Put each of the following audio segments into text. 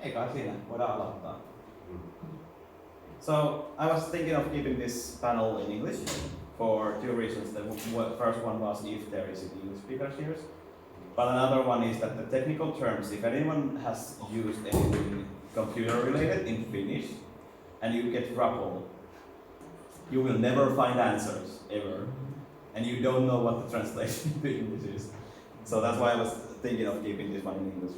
Ei kai siinä, voidaan aloittaa. So I was thinking of keeping this panel in English for two reasons. The first one was if there is English speakers here. But another one is that the technical terms, if anyone has used anything computer related in Finnish and you get trouble, you will never find answers ever. And you don't know what the translation to English is. So that's why I was thinking of keeping this one in English.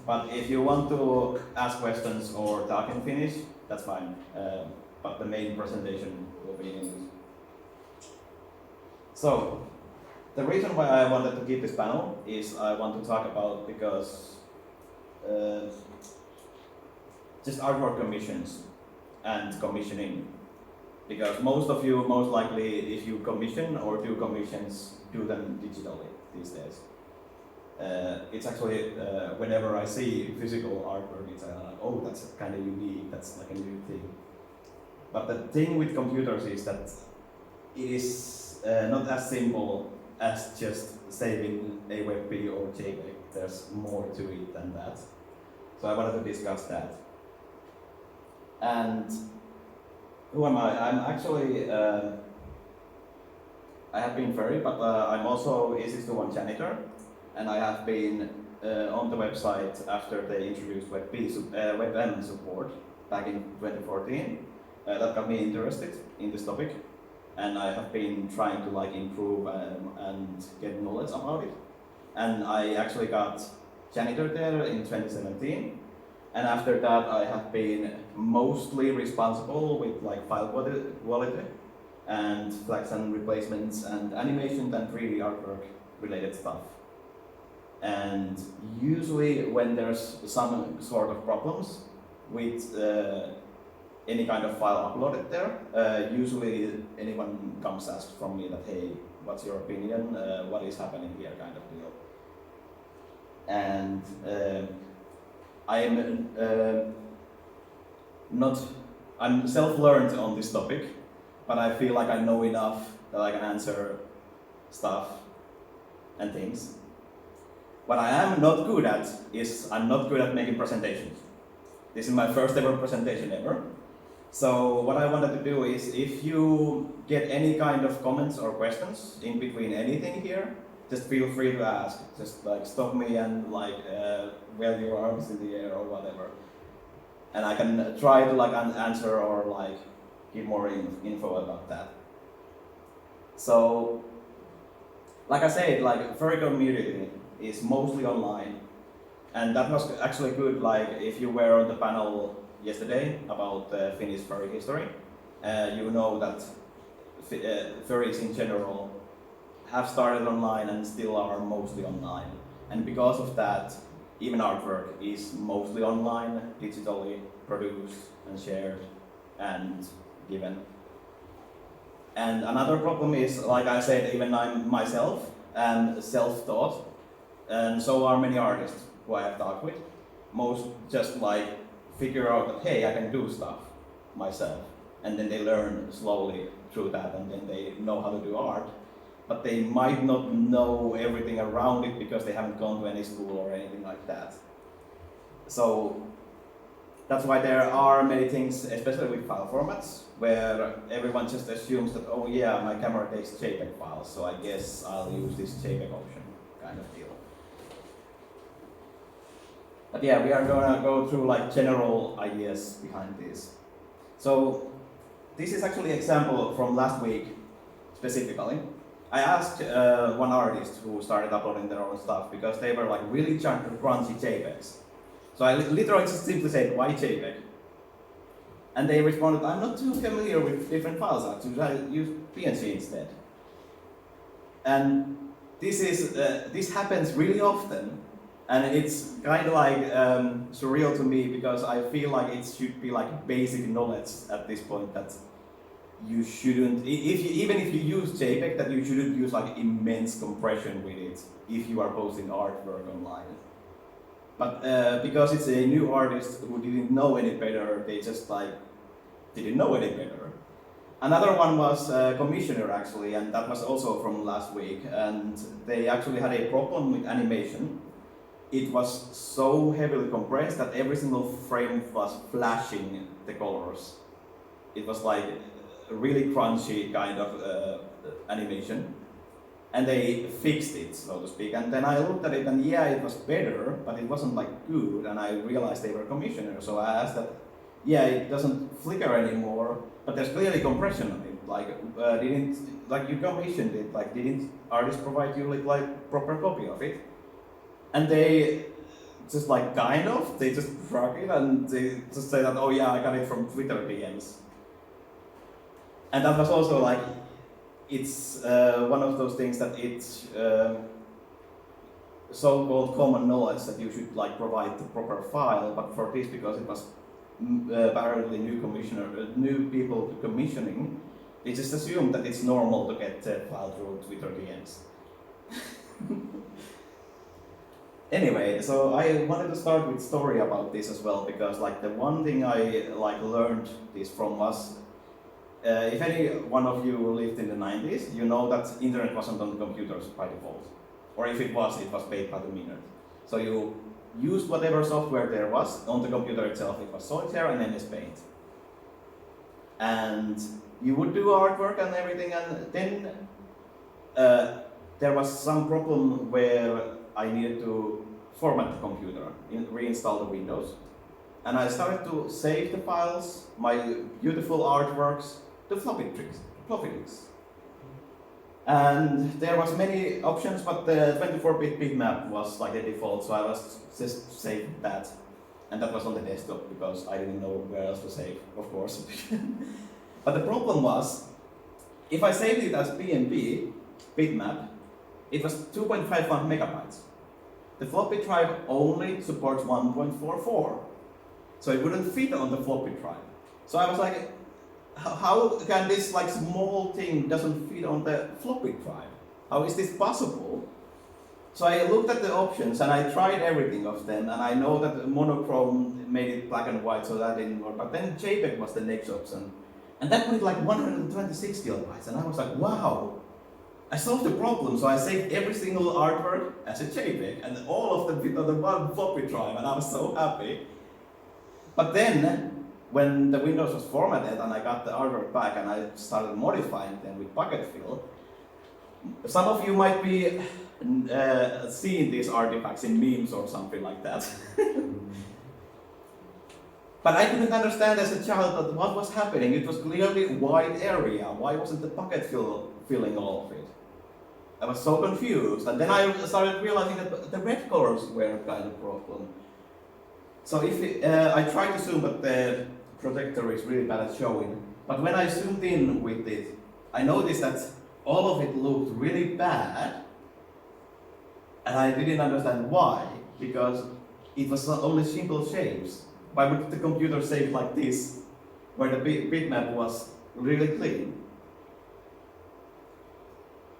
But if you want to ask questions or talk in Finnish, that's fine. But the main presentation will be in English. So, the reason why I wanted to keep this panel is I want to talk about because just artwork commissions and commissioning. Because most of you, most likely, if you commission or do commissions, do them digitally these days. It's actually, whenever I see physical artwork, it's like, oh, that's kind of unique, that's like a new thing. But the thing with computers is that it is not as simple as just saving a WebP or JPEG. There's more to it than that. So I wanted to discuss that. And who am I? I'm actually, I have been Ferry, but I'm also E621 janitor. And I have been on the website after they introduced WebM support back in 2014. That got me interested in this topic, and I have been trying to improve and get knowledge about it. And I actually got janitor there in 2017. And after that, I have been mostly responsible with file quality and flags and replacements and animation and 3D artwork related stuff. And usually when there's some sort of problems with any kind of file uploaded there, usually anyone comes ask from me that, hey, what's your opinion, what is happening here, kind of deal. And I am I'm self-learned on this topic, but I feel like I know enough that I can answer stuff and things. What I am not good at is I'm not good at making presentations. This is my first ever presentation ever. So what I wanted to do is if you get any kind of comments or questions in between anything here, just feel free to ask. Just stop me and wave your arms in the air or whatever. And I can try to answer or give more info about that. So, like I said, furry community is mostly online, and that was actually good. If you were on the panel yesterday about Finnish furry history, you know that furries in general have started online and still are mostly online. And because of that, even artwork is mostly online, digitally produced and shared and given. And another problem is, like I said, even I'm myself and self-taught. And so are many artists who I have talked with. Most just figure out that, hey, I can do stuff myself. And then they learn slowly through that, and then they know how to do art. But they might not know everything around it because they haven't gone to any school or anything like that. So that's why there are many things, especially with file formats, where everyone just assumes that, oh yeah, my camera takes JPEG files, so I guess I'll use this JPEG option, kind of deal. But yeah, we are gonna go through general ideas behind this. So this is actually an example from last week, specifically. I asked one artist who started uploading their own stuff because they were really crunchy JPEGs. So I literally just simply said, why JPEG? And they responded, I'm not too familiar with different file sizes, I use PNG instead. And this happens really often. And it's kind of surreal to me because I feel like it should be basic knowledge at this point that you shouldn't, even if you use JPEG, that you shouldn't use immense compression with it if you are posting artwork online. But because it's a new artist who didn't know any better, they just didn't know any better. Another one was Commissioner actually, and that was also from last week, and they actually had a problem with animation. it was so heavily compressed that every single frame was flashing the colors. It was like a really crunchy kind of animation. And they fixed it, so to speak. And then I looked at it and yeah, it was better, but it wasn't like good. And I realized they were commissioners. So I asked that, yeah, it doesn't flicker anymore, but there's clearly compression on it. Like, you commissioned it, like, didn't artists provide you with like proper copy of it? And they just like they just drag it and they just say that, oh yeah, I got it from Twitter DMs. And that was also like, it's one of those things that it's so-called common knowledge that you should like provide the proper file, but for this, because it was apparently new people commissioning, they just assume that it's normal to get the file through Twitter DMs. Anyway, so I wanted to start with story about this as well, because like the one thing I like learned this from was, if any one of you lived in the 90s, you know that internet wasn't on the computers by default. Or if it was paid by the minute. So you used whatever software there was on the computer itself. It was Solitaire and MS Paint. And you would do artwork and everything, and then there was some problem where I needed to format the computer, reinstall the Windows. And I started to save the files, my beautiful artworks, to floppy disks. And there was many options, but the 24-bit bitmap was like the default, so I was just saving that. And that was on the desktop, because I didn't know where else to save, of course. But the problem was, if I saved it as BMP, bitmap, it was 2.51 megabytes. The floppy drive only supports 1.44. So it wouldn't fit on the floppy drive. So I was like, how can this like small thing doesn't fit on the floppy drive? How is this possible? So I looked at the options and I tried everything of them, and I know that monochrome made it black and white, so that didn't work. But then JPEG was the next option. And that put like 126 kilobytes, and I was like, wow, I solved the problem. So I saved every single artwork as a JPEG, and all of them fit on the one floppy drive, and I was so happy. But then, when the Windows was formatted and I got the artwork back and I started modifying them with bucket fill, some of you might be seeing these artifacts in memes or something like that. But I couldn't understand as a child that what was happening. It was clearly a wide area. Why wasn't the bucket fill filling all of it? I was so confused. And then I started realizing that the red colors were a kind of problem. So if I tried to zoom, but the projector is really bad at showing. But when I zoomed in with it, I noticed that all of it looked really bad. And I didn't understand why, because it was not only simple shapes. Why would the computer save like this, where the bitmap was really clean?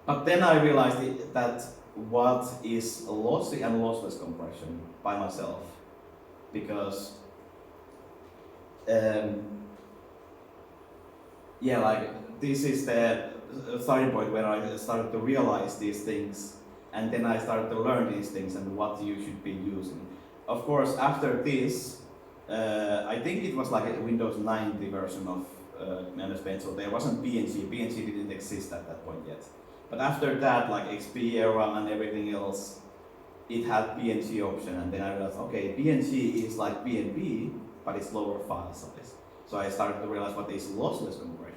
But then I realized that what is lossy and lossless compression by myself, because yeah, like this is the starting point where I started to realize these things, and then I started to learn these things and what you should be using. Of course, after this, I think it was like a Windows 90 version of MS Paint, so there wasn't PNG. PNG didn't exist at that point yet. But after that, like XP era and everything else, it had PNG option, and then I realized, okay, PNG is like BNB, but it's lower file size. So I started to realize what is lossless compression.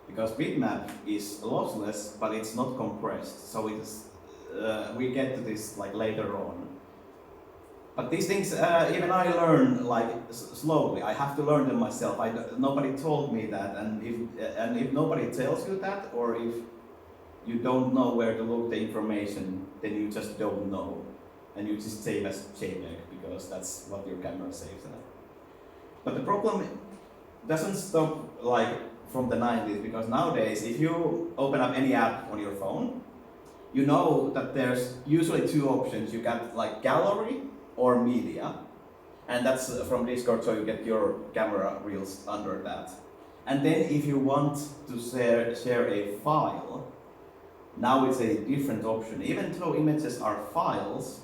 Because bitmap is lossless, but it's not compressed. So it's, we get to this like later on. But these things, even I learn like slowly. I have to learn them myself. Nobody told me that, and if nobody tells you that, or if you don't know where to look the information, then you just don't know, and you just save as JPEG because that's what your camera saves. But the problem doesn't stop like from the 90s, because nowadays, if you open up any app on your phone, you know that there's usually two options. You got like gallery or media, and that's from Discord, so you get your camera reels under that. And then if you want to share a file, now it's a different option. Even though images are files,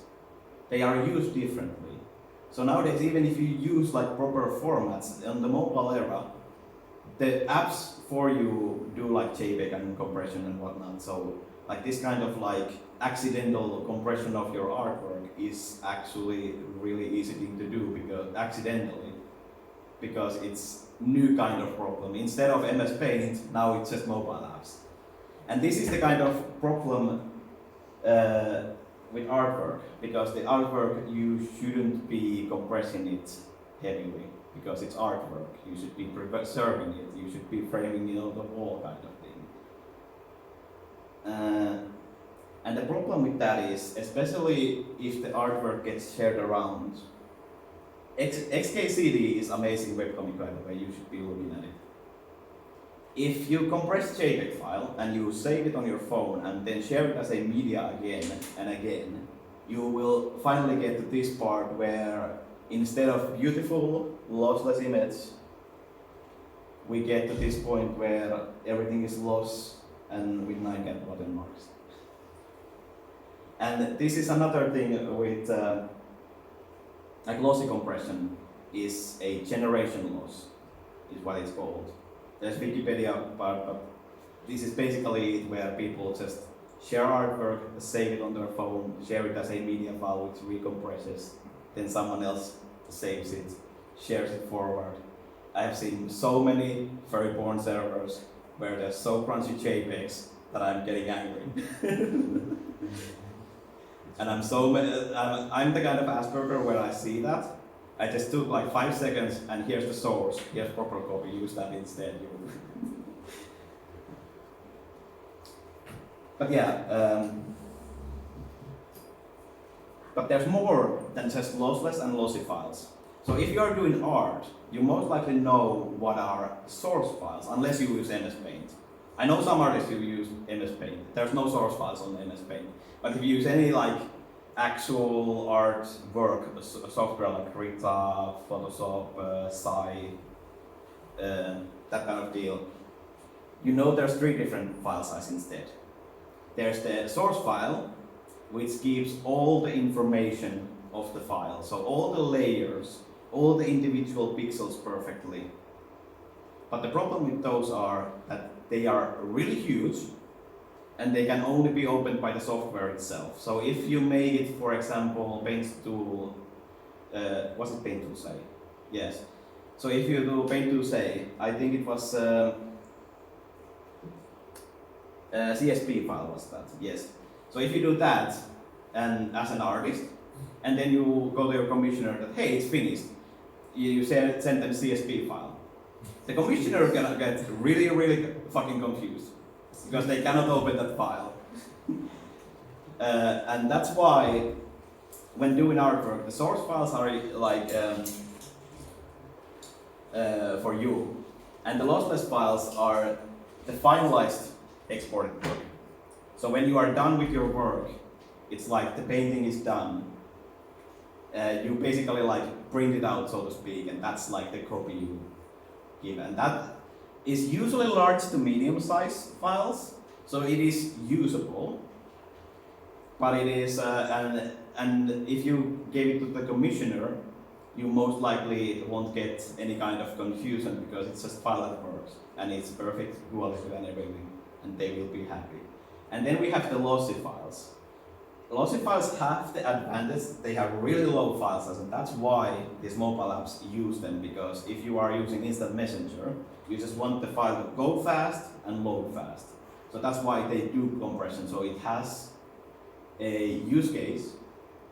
they are used differently. So nowadays, even if you use like proper formats on the mobile era, the apps for you do like JPEG and compression and whatnot. So like this kind of like accidental compression of your artwork is actually really easy thing to do because accidentally, because it's new kind of problem. Instead of MS Paint, now it's just mobile apps. And this is the kind of problem with artwork, because the artwork, you shouldn't be compressing it heavily, because it's artwork. You should be preserving it, you should be framing it on the wall kind of thing. And the problem with that is, especially if the artwork gets shared around, XKCD is amazing webcomic, by the way, you should be looking at it. If you compress JPEG file and you save it on your phone and then share it as a media again and again, you will finally get to this part where instead of beautiful lossless image, we get to this point where everything is loss and with 9 cat watermarks. And this is another thing with like lossy compression is a generation loss, is what it's called. There's Wikipedia part, but this is basically it, where people just share artwork, save it on their phone, share it as a media file which recompresses, then someone else saves it, shares it forward. I have seen so many furry porn servers where there's so crunchy JPEGs that I'm getting angry. And I'm the kind of Asperger where I see that, I just took like 5 seconds and here's the source, here's proper copy, use that instead. But yeah, but there's more than just lossless and lossy files. So if you are doing art, you most likely know what are source files, unless you use MS Paint. I know some artists who use MS Paint. There's no source files on MS Paint. But if you use any like actual art work, software like Krita, Photoshop, Sai, that kind of deal, you know there's 3 different file sizes instead. There's the source file, which gives all the information of the file, so all the layers, all the individual pixels perfectly. But the problem with those are that they are really huge, and they can only be opened by the software itself. So if you make it, for example, Paint tool, was it Paint tool say? Yes. So if you do Paint tool say, I think it was CSV file was that, yes. So if you do that, and as an artist, and then you go to your commissioner that, hey, it's finished, you send them CSV file. The commissioner gonna get really, really fucking confused, because they cannot open that file. And that's why, when doing artwork, the source files are like for you, and the lossless files are the finalized exported work. So when you are done with your work, it's like the painting is done. You basically like print it out, so to speak, and that's like the copy you give. And that is usually large to medium size files, so it is usable. But it is, and if you gave it to the commissioner, you most likely won't get any kind of confusion, because it's just file that works, and it's perfect quality and everything, and they will be happy. And then we have the lossy files. Lossy files have the advantage, they have really low file size, and that's why these mobile apps use them, because if you are using instant messenger, you just want the file to go fast and load fast. So that's why they do compression, so it has a use case,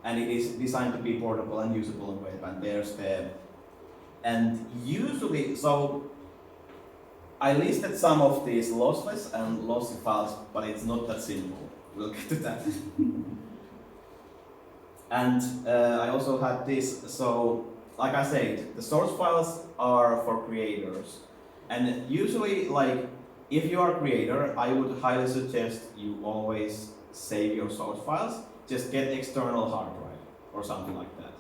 and it is designed to be portable and usable on web, and there's the, and usually, so I listed some of these lossless and lossy files, but it's not that simple. We'll get to that. And I also had this, so like I said, the source files are for creators. And usually, like, if you are a creator, I would highly suggest you always save your source files. Just get external hard drive or something like that.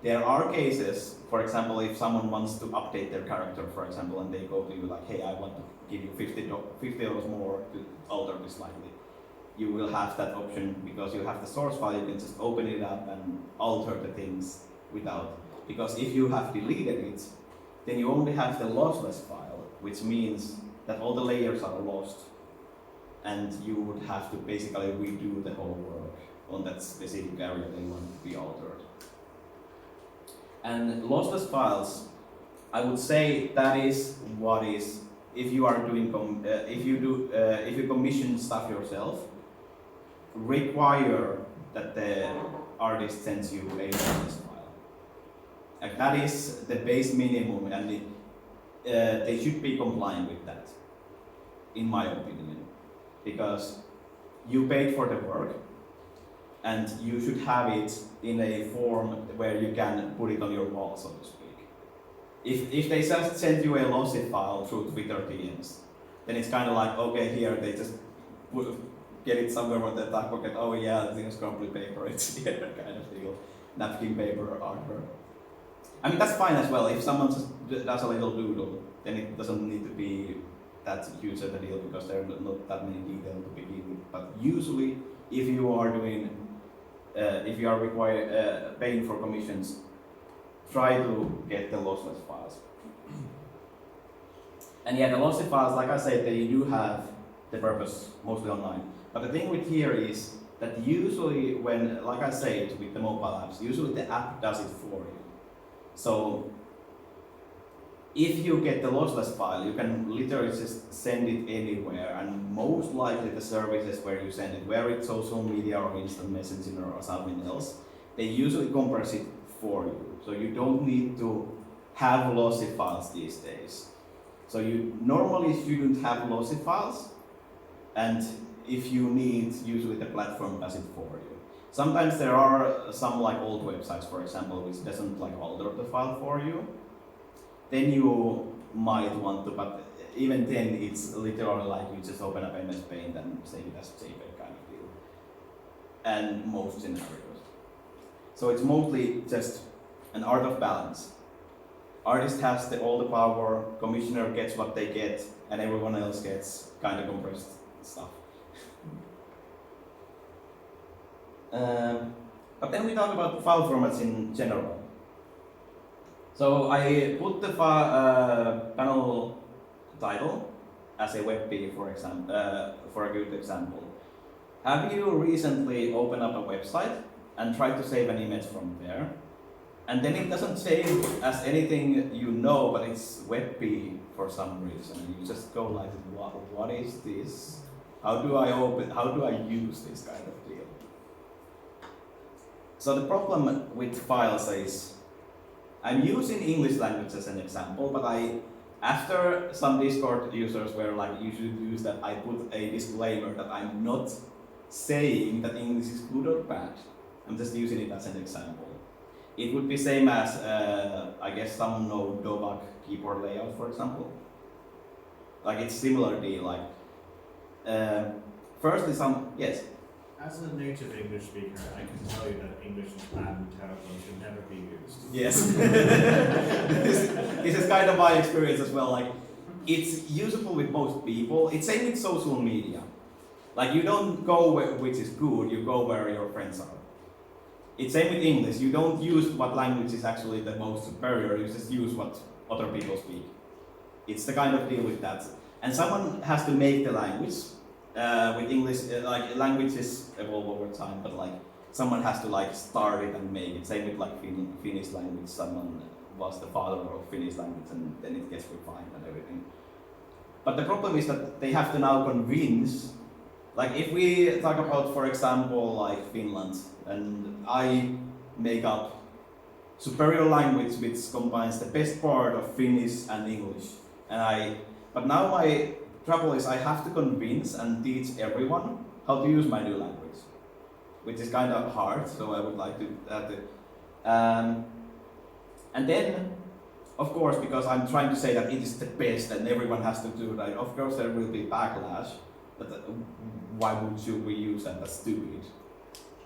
There are cases, for example, if someone wants to update their character, for example, and they go to you like, hey, I want to give you $50 more to alter this slightly. you will have that option because you have the source file, you can just open it up and alter the things without. Because if you have deleted it, then you only have the lossless file, which means that all the layers are lost, and you would have to basically redo the whole work on that specific area that you want to be altered. And lossless files, I would say that is what is, if you are doing, if you commission stuff yourself, require that the artist sends you a lossless file. Like that is the base minimum, and they should be compliant with that, in my opinion, because you paid for the work, and you should have it in a form where you can put it on your wall, so to speak. If they just send you a lossy file through Twitter DMs, then it's kind of like, okay, here they just get it somewhere on the back pocket. Oh yeah, this is crumbly paper. It's here, kind of deal. Napkin paper artwork. I mean, that's fine as well. If someone just does a little doodle, then it doesn't need to be that huge of a deal because there are not that many details to begin with. But usually, if you are doing, if you are paying for commissions, try to get the lossless files. And yeah, the lossy files, like I said, they do have the purpose mostly online. But the thing with here is that usually when, like I said, with the mobile apps, usually the app does it for you. So if you get the lossless file, you can literally just send it anywhere, and most likely the services where you send it, whether it's social media or instant messaging or something else, they usually compress it for you. So you don't need to have lossy files these days. So you normally shouldn't have lossy files, and if you need, usually the platform does it for you. Sometimes there are some like old websites, for example, which doesn't like alter the file for you. Then you might want to, but even then it's literally like you just open up MS Paint and save it as JPEG kind of deal. And most scenarios. So it's mostly just an art of balance. Artist has all the power, commissioner gets what they get, and everyone else gets kind of compressed stuff. But then we talk about file formats in general. So I put the panel title as a WebP, for example, for a good example. Have you recently opened up a website and tried to save an image from there? And then it doesn't save as anything you know, but it's WebP for some reason. You just go like, what is this? How do I use this kind of deal? So the problem with files is, I'm using English language as an example, but after some Discord users were like, you should use that, I put a disclaimer that I'm not saying that English is good or bad. I'm just using it as an example. It would be same as, I guess some know Dovak keyboard layout, for example. Like it's similar deal, like, firstly yes? As a native English speaker, I can tell you that English is bad and terrible and should never be used. Yes. this is kind of my experience as well. Like, it's usable with most people. It's same with social media. Like, you don't go where which is good, you go where your friends are. It's same with English. You don't use what language is actually the most superior, you just use what other people speak. It's the kind of deal with that. And someone has to make the language. With English, like languages evolve over time, but like someone has to like start it and make it. Same with like Finnish language, someone was the father of Finnish language and then it gets refined and everything. But the problem is that they have to now convince, like if we talk about, for example, like Finland, and I make up superior language which combines the best part of Finnish and English, but now my trouble is I have to convince and teach everyone how to use my new language, which is kind of hard, so I would like to add it. And then, of course, because I'm trying to say that it is the best and everyone has to do it, of course there will be backlash, but why would we use that? That's stupid.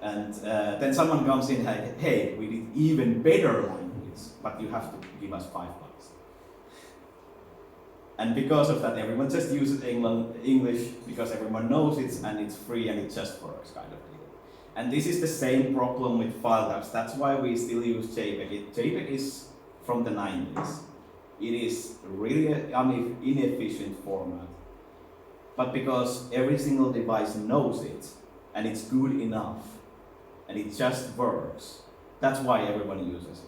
And then someone comes in like, hey, we did even better language, but you have to give us $5. And because of that, everyone just uses English because everyone knows it and it's free and it just works, kind of deal. And this is the same problem with file types. That's why we still use JPEG. JPEG is from the 90s. It is really an inefficient format. But because every single device knows it and it's good enough and it just works, that's why everyone uses it.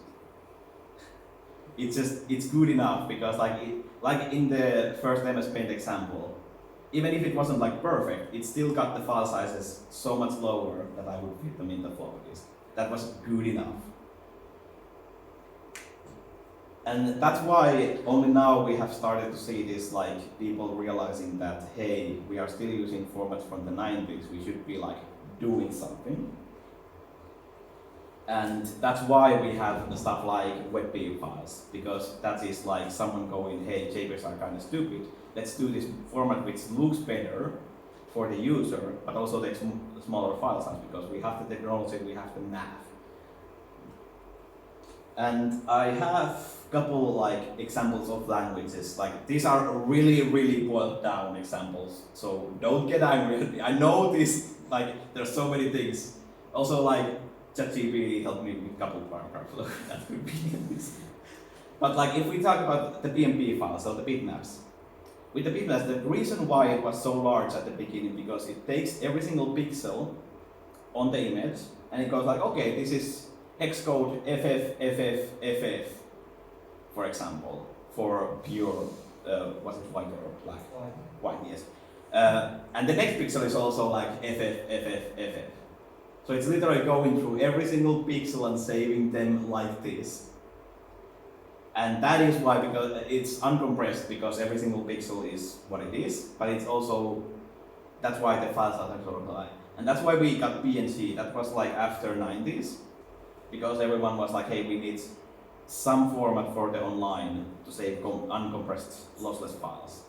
It's good enough because like in the first MS Paint example, even if it wasn't like perfect, it still got the file sizes so much lower that I would fit them in the floppy disk. That was good enough. And that's why only now we have started to see this, like people realizing that, hey, we are still using formats from the 90s, we should be like doing something. And that's why we have the stuff like WebP files, because that is like someone going, hey, JPEGs are kind of stupid, let's do this format which looks better for the user, but also takes smaller file size, because we have the technology, we have the math. And I have a couple like examples of languages, like these are really boiled down examples, so don't get angry. I know this, like there's so many things. Also like ChatGPT helped me with a couple of paragraphs, so that could be this. But like if we talk about the PMP files, so the bitmaps. With the bitmaps, the reason why it was so large at the beginning, because it takes every single pixel on the image, and it goes like, okay, this is hex code FF, for example, for pure, was it white or black? White, yes. And the next pixel is also like FF. So it's literally going through every single pixel and saving them like this. And that is why, because it's uncompressed, because every single pixel is what it is, but it's also, that's why the files are sort of like, and that's why we got PNG. That was like after 90s, because everyone was like, hey, we need some format for the online to save uncompressed lossless files.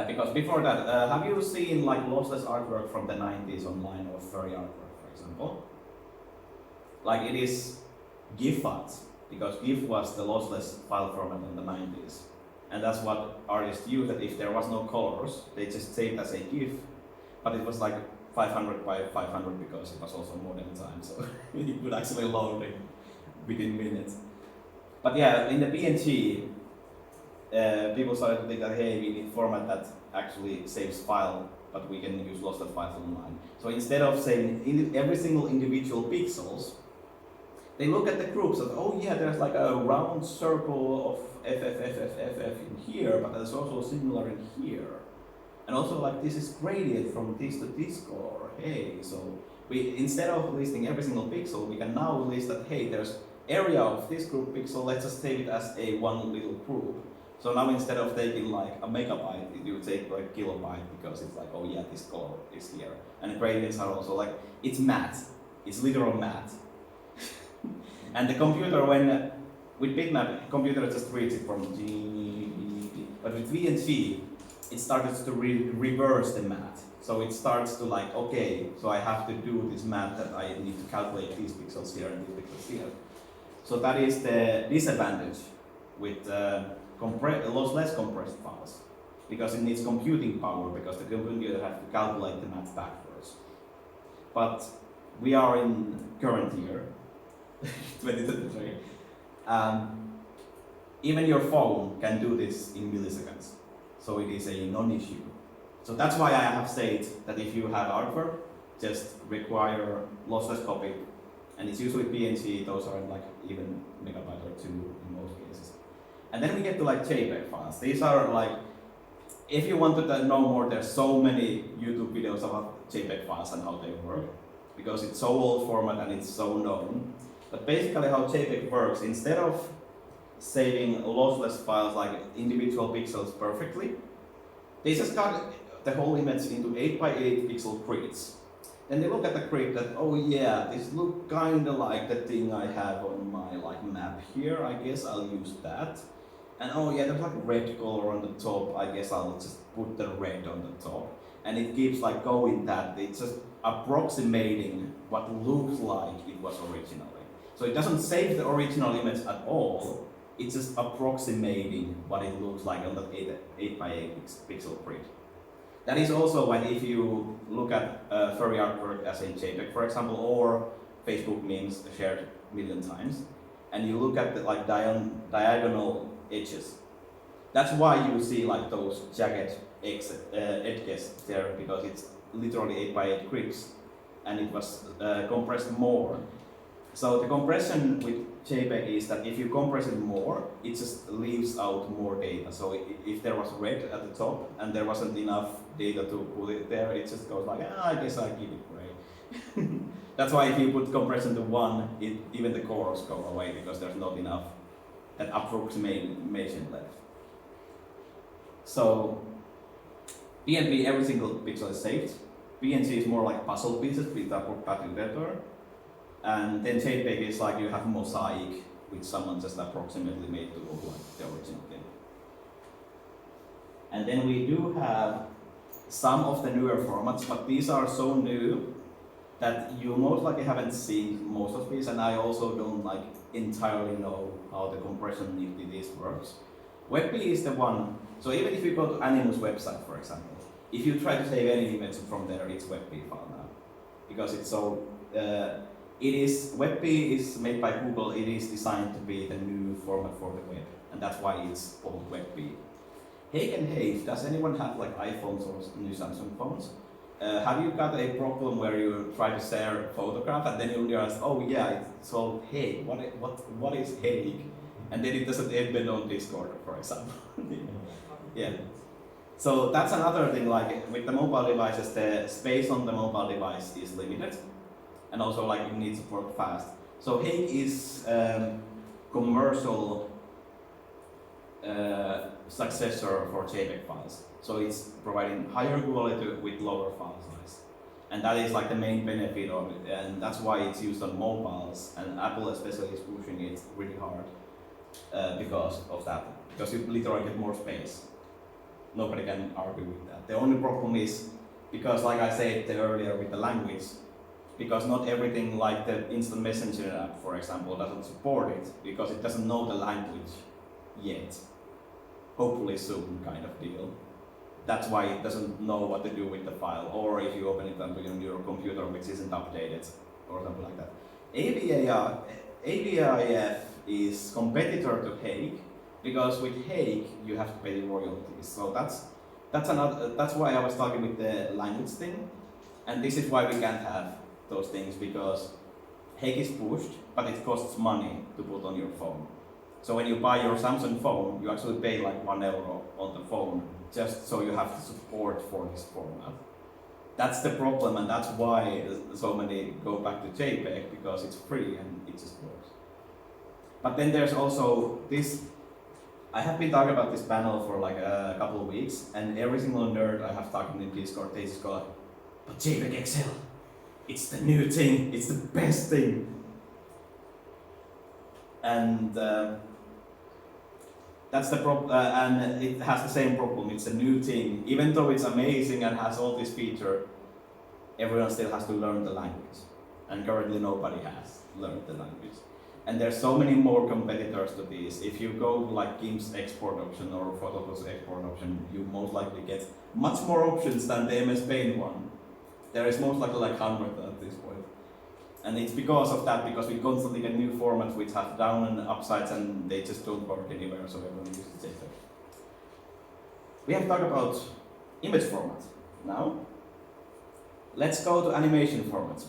Because before that, have you seen like lossless artwork from the 90s online, or furry artwork, for example? Like it is GIF files, because GIF was the lossless file format in the 90s. And that's what artists used, that if there was no colors, they just saved as a GIF, but it was like 500 by 500 because it was also modern time, so it would actually load it within minutes. But yeah, in the PNG, people started to think that, hey, we need format that actually saves file, but we can use lossless files online. So instead of saving every single individual pixels, they look at the groups of, oh yeah, there's like a round circle of FF in here, but there's also similar in here. And also like this is gradient from this to this color, hey, so we, instead of listing every single pixel, we can now list that, hey, there's area of this group pixel, let's just save it as a one little group. So now instead of taking like a megabyte, you take like kilobyte, because it's like, oh yeah, this color is here. And gradients are also like, it's math, it's literal math. And the computer, with bitmap, computer just reads it from G, but with VNC, it starts to reverse the math. So it starts to like, okay, so I have to do this math that I need to calculate these pixels here and these pixels here. So that is the disadvantage with lossless compressed files, because it needs computing power, because the computer has to calculate the math backwards. But we are in current year, 2023. Even your phone can do this in milliseconds, so it is a non-issue. So that's why I have said that if you have artwork, just require lossless copy, and it's usually PNG. Those are like even megabyte or two in most cases. And then we get to like JPEG files. These are like, if you want to know more, there's so many YouTube videos about JPEG files and how they work, because it's so old format and it's so known. But basically how JPEG works, instead of saving lossless files like individual pixels perfectly, they just cut the whole image into 8 by 8 pixel grids. Then they look at the grid that, oh yeah, this look kinda like the thing I have on my like map here, I guess I'll use that. And oh yeah, there's like red color on the top, I guess I'll just put the red on the top. And it keeps like going that, it's just approximating what looks like it was originally. So it doesn't save the original image at all, it's just approximating what it looks like on that 8 by 8 pixel grid. That is also why if you look at furry artwork as a JPEG, for example, or Facebook memes shared a million times, and you look at the like diagonal edges, that's why you see like those jagged edges there, because it's literally 8 by 8 grids, and it was compressed more. So the compression with JPEG is that if you compress it more, it just leaves out more data. So if there was red at the top and there wasn't enough data to put it there, it just goes like, I guess I keep it gray. That's why if you put compression to 1, even the colors go away because there's not enough that approximation left. So PNG, every single pixel is saved. PNG is more like puzzle pieces with a compatibility. And then JPEG is like you have mosaic, which someone just approximately made to look like the original thing. And then we do have some of the newer formats, but these are so new that you most likely haven't seen most of these, and I also don't like entirely know how the compression of this works. WebP is the one, so even if you go to Animus website, for example, if you try to save any image from there, it's WebP file now, because it's so. WebP is made by Google. It is designed to be the new format for the web, and that's why it's called WebP. Hey, does anyone have like iPhones or new Samsung phones? Have you got a problem where you try to share a photograph and then you realize, oh yeah, it's called Hey, what is Hey? And then it doesn't embed on Discord, for example. Yeah. So that's another thing, like with the mobile devices, the space on the mobile device is limited. And also like you need support fast. So Hey is commercial successor for JPEG files. So it's providing higher quality with lower file size. And that is like the main benefit of it. And that's why it's used on mobiles. And Apple especially is pushing it really hard because of that. Because you literally get more space. Nobody can argue with that. The only problem is, because like I said earlier with the language, because not everything like the instant messenger app, for example, doesn't support it, because it doesn't know the language yet. Hopefully soon, kind of deal. That's why it doesn't know what to do with the file, or if you open it onto your computer which isn't updated, or something like that. AVIF is competitor to Hake, because with Hake you have to pay royalties. So that's why I was talking with the language thing, and this is why we can't have those things, because Hake is pushed, but it costs money to put on your phone. So when you buy your Samsung phone, you actually pay like €1 on the phone, just so you have the support for this format. That's the problem, and that's why so many go back to JPEG, because it's free and it just works. But then there's also this, I have been talking about this panel for like a couple of weeks, and every single nerd I have talked in Discord, they just go like, but JPEG XL, it's the new thing, it's the best thing. And that's the problem, and it has the same problem, it's a new thing. Even though it's amazing and has all this feature, everyone still has to learn the language. And currently nobody has learned the language. And there's so many more competitors to this. If you go to like GIMP's export option or Photopos export option, you most likely get much more options than the MS Paint one. There is most likely like 100 at this point. And it's because of that, because we constantly get new formats which have down and upsides, and they just don't work anywhere, so everyone uses JPEG. We have talked about image format. Now, let's go to animation formats.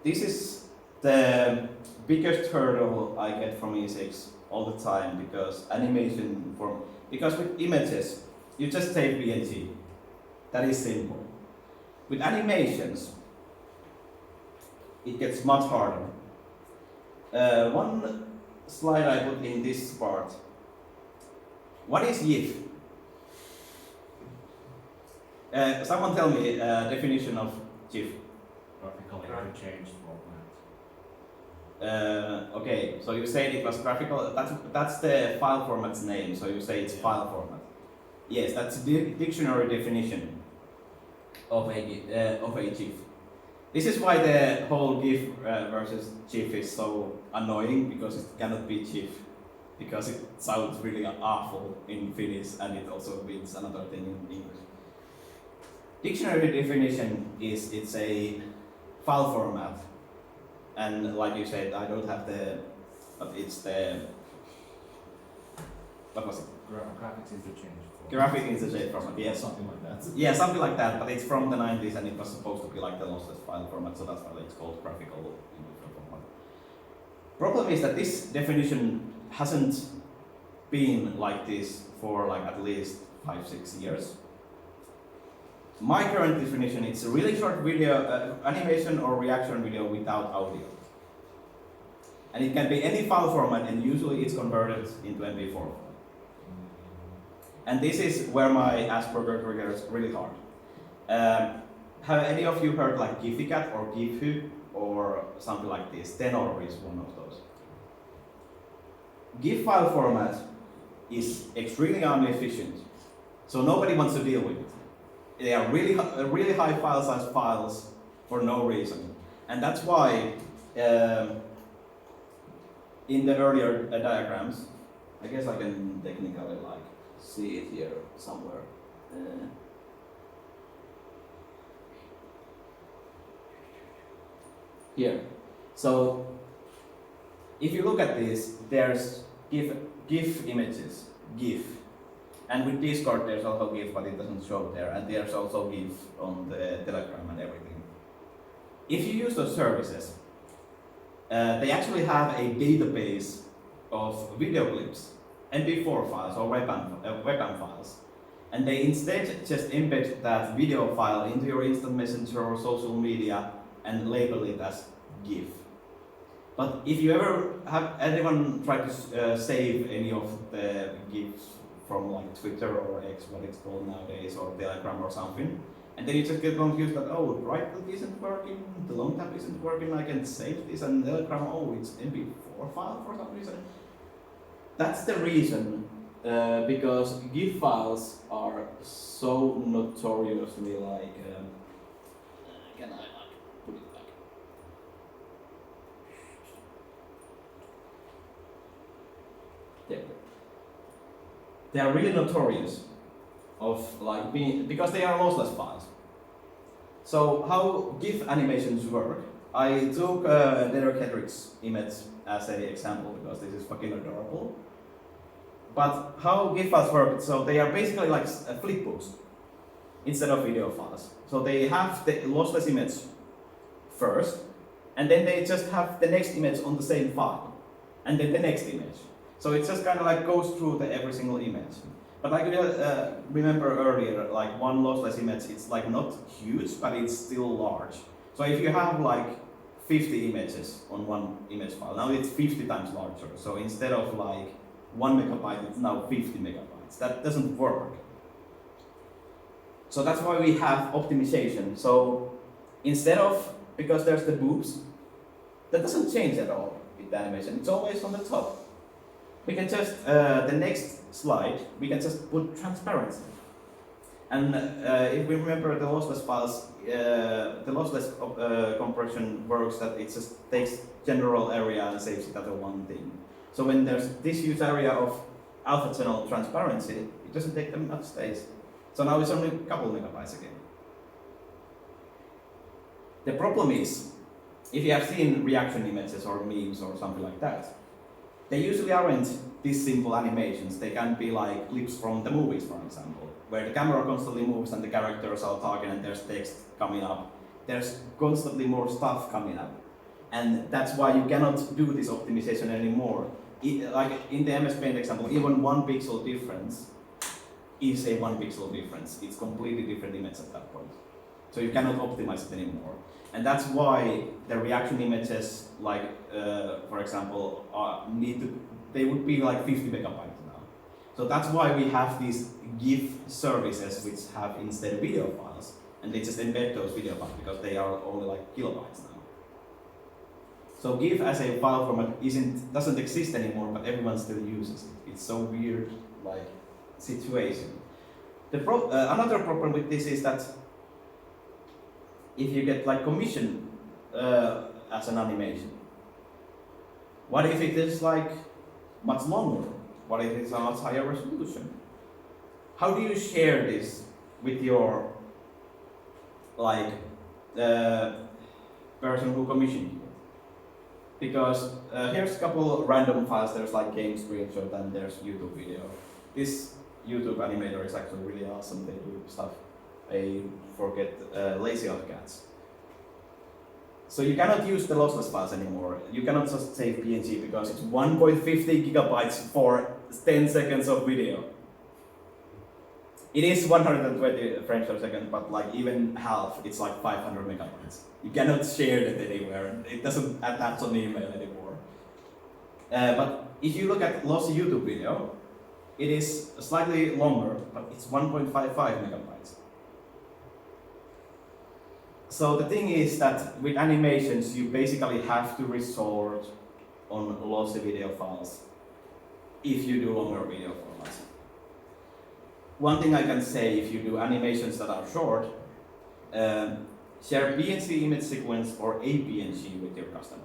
This is the biggest hurdle I get from E6 all the time, because because with images, you just save PNG. That is simple. With animations, it gets much harder. One slide I put in this part. What is GIF? Someone tell me definition of GIF. Graphical interchange format. Okay, so you said it was graphical. That's the file format's name. So you say it's file format. Yes, that's the dictionary definition of a GIF. This is why the whole GIF versus GIF is so annoying, because it cannot be GIF, because it sounds really awful in Finnish, and it also means another thing in English. Dictionary definition is it's a file format, and like you said, I don't have the, but it's the, what was it? Graphics interchange. Graphic interchange format, yes. Something like that. Yeah, something like that, but it's from the 90s and it was supposed to be like the lossless file format, so that's why it's called graphical interchange format. Problem is that this definition hasn't been like this for like at least 5-6 years. My current definition, it's a really short video, animation or reaction video without audio. And it can be any file format, and usually it's converted into MP4. And this is where my Asperger triggers really hard. Have any of you heard like Giphycat or Giphy or something like this? Tenor is one of those. GIF file format is extremely inefficient, so nobody wants to deal with it. They are really high file size files for no reason, and that's why in the earlier diagrams, I guess I can technically like see it here somewhere. Here. So if you look at this, there's GIF images, GIF. And with Discord there's also GIF, but it doesn't show there. And there's also GIF on the Telegram and everything. If you use those services, they actually have a database of video clips, MP4 files or WebP files. And they instead just embed that video file into your instant messenger or social media and label it as GIF. But if you ever have anyone try to save any of the GIFs from like Twitter or X, what it's called nowadays, or Telegram or something, and then you just get confused that, oh, right click isn't working, the long tap isn't working, I can save this, and Telegram, oh, it's MP4 file for some reason. That's the reason, because GIF files are so notoriously like, can I like put it back? There. They are really notorious of like being, because they are lossless files. So how GIF animations work, I took Derek Hedrick's image as an example because this is fucking adorable. But how GIF files work, so they are basically like flipbooks instead of video files. So they have the lossless image first, and then they just have the next image on the same file, and then the next image. So it just kind of like goes through every single image. But like remember earlier, like one lossless image, it's like not huge, but it's still large. So if you have like 50 images on one image file, now it's 50 times larger. So instead of like 1 megabyte, it's now 50 megabytes. That doesn't work. So that's why we have optimization. So instead of, because there's the boobs, that doesn't change at all with the animation. It's always on the top. We can just, the next slide, we can just put transparency. And if we remember the lossless files, the lossless compression works that it just takes general area and saves it as a one thing. So when there's this huge area of alpha channel transparency, it doesn't take them much space. So now it's only a couple megabytes again. The problem is, if you have seen reaction images or memes or something like that, they usually aren't these simple animations. They can be like clips from the movies, for example, where the camera constantly moves and the characters are talking and there's text coming up. There's constantly more stuff coming up. And that's why you cannot do this optimization anymore. Like in the MS Paint example, even 1 pixel difference is a 1 pixel difference. It's completely different image at that point. So you cannot optimize it anymore. And that's why the reaction images, like for example, they would be like 50 megabytes now. So that's why we have these GIF services which have instead video files, and they just embed those video files because they are only like kilobytes now. So GIF as a file format doesn't exist anymore, but everyone still uses it. It's so weird, like situation. Another problem with this is that if you get like commission as an animation? What if it is like much longer? What if it's a much higher resolution? How do you share this with your like person who commissioned you? Because here's a couple random files. There's like game screenshot and there's YouTube video. This YouTube animator is actually really awesome. They do stuff. I forget lazy odd cats. So you cannot use the lossless files anymore. You cannot just save PNG because it's 1.50 gigabytes for 10 seconds of video. It is 120 frames per second, but like even half, it's like 500 megabytes. You cannot share that anywhere. It doesn't attach on email anymore. But if you look at lossy YouTube video, it is slightly longer, but it's 1.55 megabytes. So the thing is that with animations, you basically have to resort on lossy video files if you do longer video formats. One thing I can say, if you do animations that are short, share PNG image sequence or a PNG with your customer.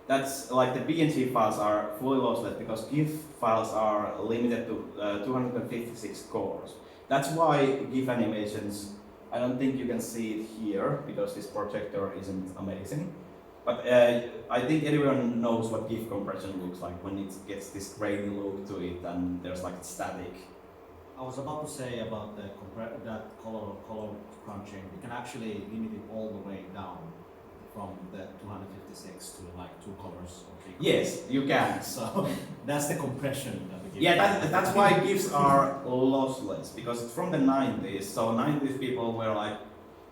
That's like the PNG files are fully lossless because GIF files are limited to 256 cores. That's why GIF animations, I don't think you can see it here because this projector isn't amazing. But I think everyone knows what GIF compression looks like when it gets this grainy look to it and there's like static. I was about to say about the that color crunching. You can actually limit it all the way down from the 256 to like 2 colors or 3 colors. Yes, you can. So that's the compression that the GIF. Yeah, that's why GIFs are lossless because it's from the 90s. So 90s people were like,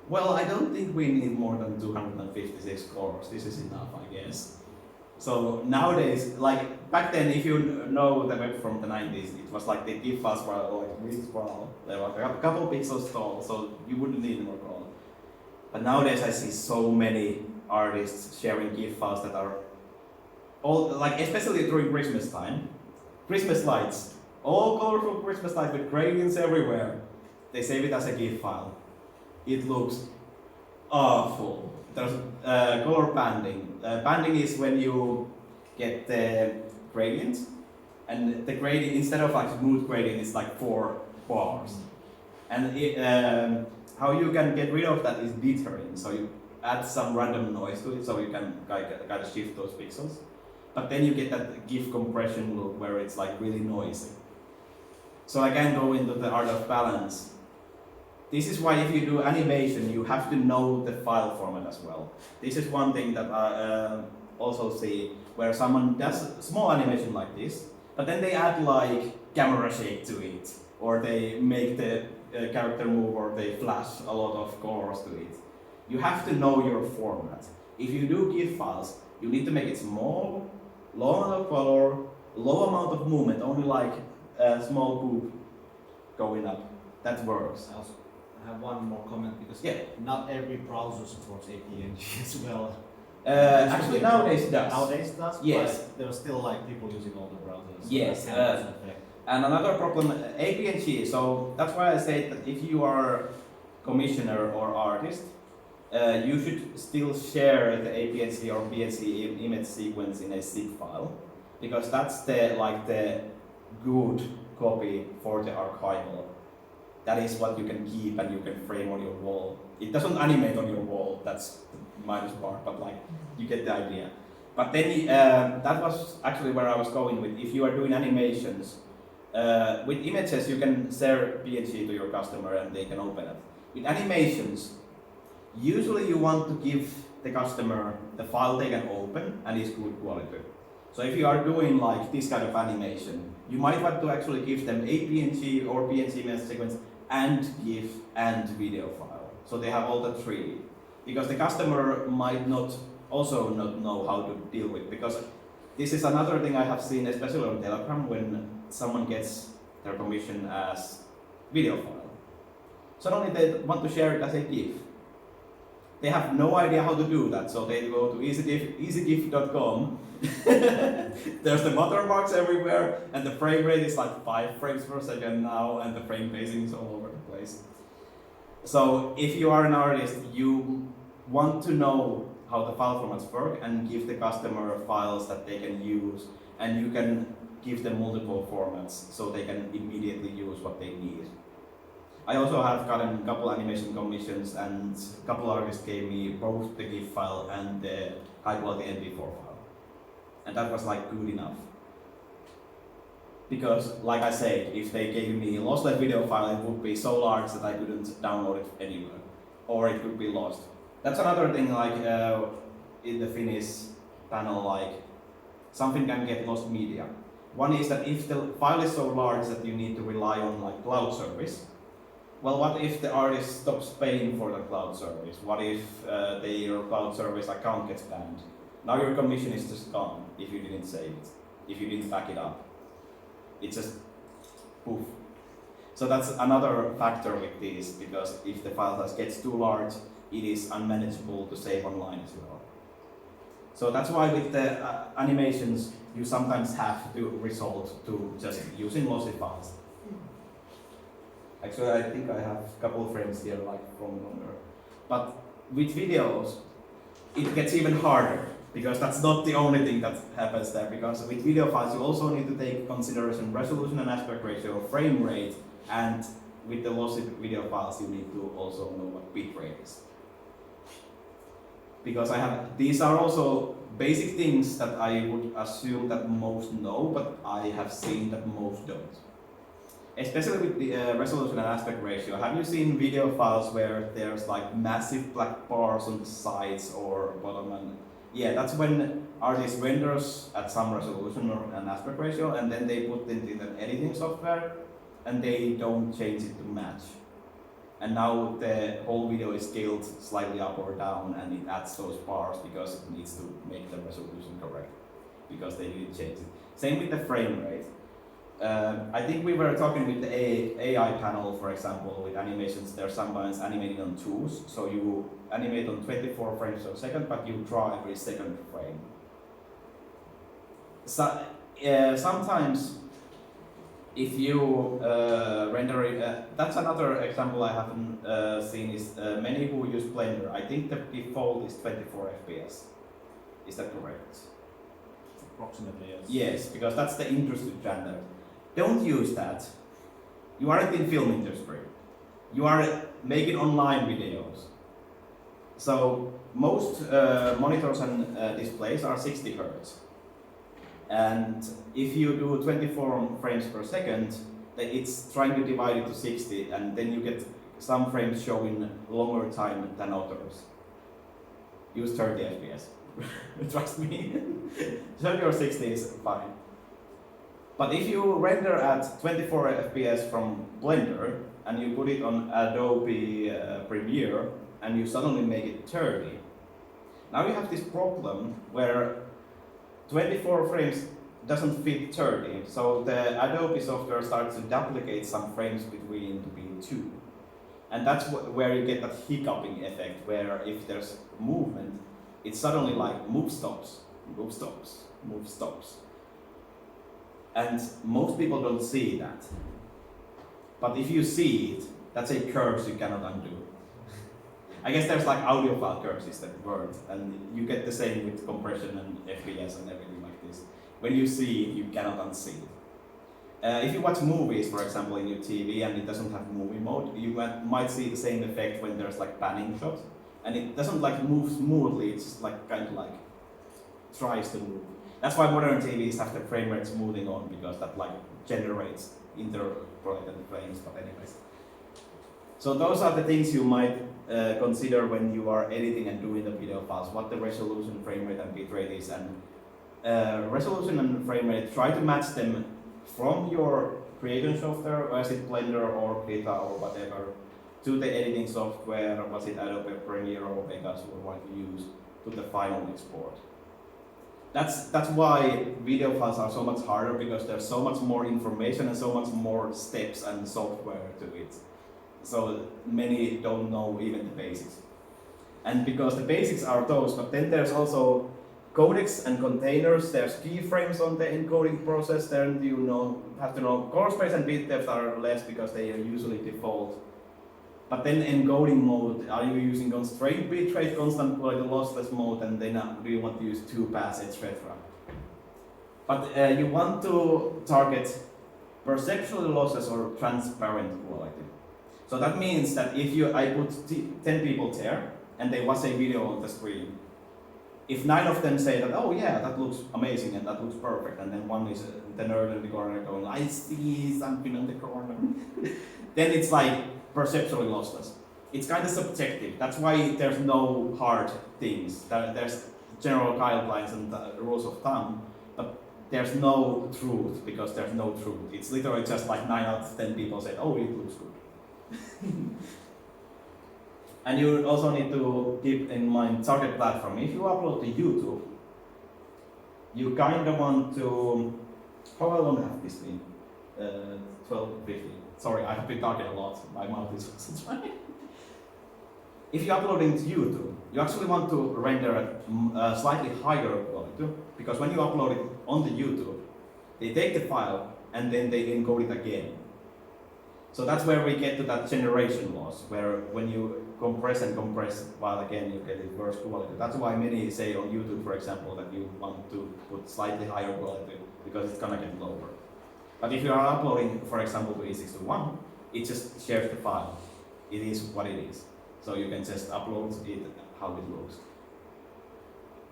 well, I don't think we need more than 256 cores. This is enough, I guess. So nowadays, like back then, if you know the web from the 90s, it was like the GIF files were like really small. They were a couple pixels tall, so you wouldn't need more color. But nowadays, I see so many artists sharing GIF files that are all like, especially during Christmas time, Christmas lights, all colorful Christmas lights with gradients everywhere. They save it as a GIF file. It looks awful. There's color banding. Banding is when you get the gradient, and the gradient, instead of like smooth gradient, it's like 4 bars. And it, how you can get rid of that is dithering. So you add some random noise to it, so you can kind of shift those pixels. But then you get that GIF compression look where it's like really noisy. So I can go into the art of balance. This is why if you do animation, you have to know the file format as well. This is one thing that I also see where someone does a small animation like this, but then they add like camera shake to it, or they make the character move, or they flash a lot of colors to it. You have to know your format. If you do GIF files, you need to make it small, low amount of color, low amount of movement, only like a small poop going up. That works. I have one more comment because not every browser supports APNG as well. Actually, nowadays it does. Nowadays it does, yes. But there are still like people using older browsers. Yes. And another problem, APNG. So that's why I say that if you are commissioner or artist, you should still share the APNG or PNG image sequence in a zip file, because that's the good copy for the archival. That is what you can keep and you can frame on your wall. It doesn't animate on your wall, that's the minus part, but like, you get the idea. But then that was actually where I was going with, if you are doing animations, with images you can share PNG to your customer and they can open it. With animations, usually you want to give the customer the file they can open and is good quality. So if you are doing like this kind of animation, you might want to actually give them a PNG or PNG image sequence and GIF and video file. So they have all the 3. Because the customer might not know how to deal with, because this is another thing I have seen, especially on Telegram, when someone gets their commission as video file. Suddenly they want to share it as a GIF. They have no idea how to do that, so they go to easygif.com. There's the watermarks everywhere, and the frame rate is like 5 frames per second now, and the frame pacing is all over the place. So if you are an artist, you want to know how the file formats work and give the customer files that they can use, and you can give them multiple formats so they can immediately use what they need. I also have gotten a couple animation commissions, and a couple artists gave me both the GIF file and the high quality MP4 file. And that was like good enough. Because, like I said, if they gave me a lossless video file, it would be so large that I couldn't download it anywhere, or it could be lost. That's another thing, like in the Finnish panel, like something can get lost media. One is that if the file is so large that you need to rely on like cloud service, well, what if the artist stops paying for the cloud service? What if their cloud service account gets banned? Now your commission is just gone if you didn't save it, if you didn't back it up. It's just poof. So that's another factor with this, because if the file size gets too large, it is unmanageable to save online as well. So that's why with the animations, you sometimes have to resort to just using lossy files. Actually, I think I have a couple of frames here, like from longer. But with videos, it gets even harder, because that's not the only thing that happens there. Because with video files, you also need to take consideration resolution and aspect ratio, frame rate, and with the lossy video files, you need to also know what bitrate is. Because these are also basic things that I would assume that most know, but I have seen that most don't. Especially with the resolution and aspect ratio. Have you seen video files where there's like massive black bars on the sides or bottom? And yeah, that's when artists renders at some resolution or an aspect ratio, and then they put it in an editing software, and they don't change it to match. And now the whole video is scaled slightly up or down, and it adds those bars because it needs to make the resolution correct, because they didn't change it. Same with the frame rate. I think we were talking with the AI panel, for example, with animations. There are sometimes animating on twos, so you animate on 24 frames per second, but you draw every second frame. So, sometimes, if you render it, that's another example I haven't seen, is many who use Blender. I think the default is 24 FPS. Is that correct? Approximately, yes. Yes, because that's the industry standard. Don't use that. You aren't in film industry. You are making online videos. So most monitors and displays are 60 Hz. And if you do 24 frames per second, then it's trying to divide it to 60, and then you get some frames showing longer time than others. Use 30 FPS. Trust me. 30 or 60 is fine. But if you render at 24 FPS from Blender and you put it on Adobe Premiere and you suddenly make it 30, now you have this problem where 24 frames doesn't fit 30, so the Adobe software starts to duplicate some frames between to be 2. And that's where you get that hiccuping effect, where if there's movement, it's suddenly like move stops, move stops, move stops. And most people don't see that. But if you see it, that's a curse you cannot undo. I guess there's like audiophile curses that word, and you get the same with compression and FPS and everything like this. When you see it, you cannot unsee it. If you watch movies, for example, in your TV and it doesn't have movie mode, you might see the same effect when there's like panning shot, and it doesn't like move smoothly. It's just like kind of like tries to move. That's why modern TVs have the frame rate smoothing on, because that like generates interpolated frames. But anyways, so those are the things you might consider when you are editing and doing the video files. What the resolution, frame rate, and bitrate is, and resolution and frame rate, try to match them from your creation software, was it Blender or Krita or whatever, to the editing software, was it Adobe Premiere or Vegas or what you use, to the final export. That's why video files are so much harder, because there's so much more information and so much more steps and software to it. So many don't know even the basics. And because the basics are those, but then there's also codecs and containers, there's keyframes on the encoding process, then you have to know core space and bit depth are less because they are usually default. But then encoding mode, are you using constraint bitrate, constant quality, lossless mode, and then do you want to use 2 pass, etc. But you want to target perceptually lossless or transparent quality. So that means that if I put 10 people there, and they watch a video on the screen, if 9 of them say that, oh yeah, that looks amazing and that looks perfect, and then one is the nerd in the corner going, I see something on the corner, then it's like perceptually lossless. It's kind of subjective. That's why there's no hard things. There's general guidelines and rules of thumb, but there's no truth because there's no truth. It's literally just like 9 out of 10 people say, oh, it looks good. And you also need to keep in mind target platform. If you upload to YouTube, you kind of want to, how long have this been? 12, 15. Sorry, I have been talking a lot. My mouth is trying. If you're uploading to YouTube, you actually want to render at a slightly higher quality, because when you upload it onto YouTube, they take the file and then they encode it again. So that's where we get to that generation loss, where when you compress and compress, while again you get it worse quality. That's why many say on YouTube, for example, that you want to put slightly higher quality because it's gonna get lower. But if you are uploading, for example, to E621, it just shares the file. It is what it is. So you can just upload it how it looks.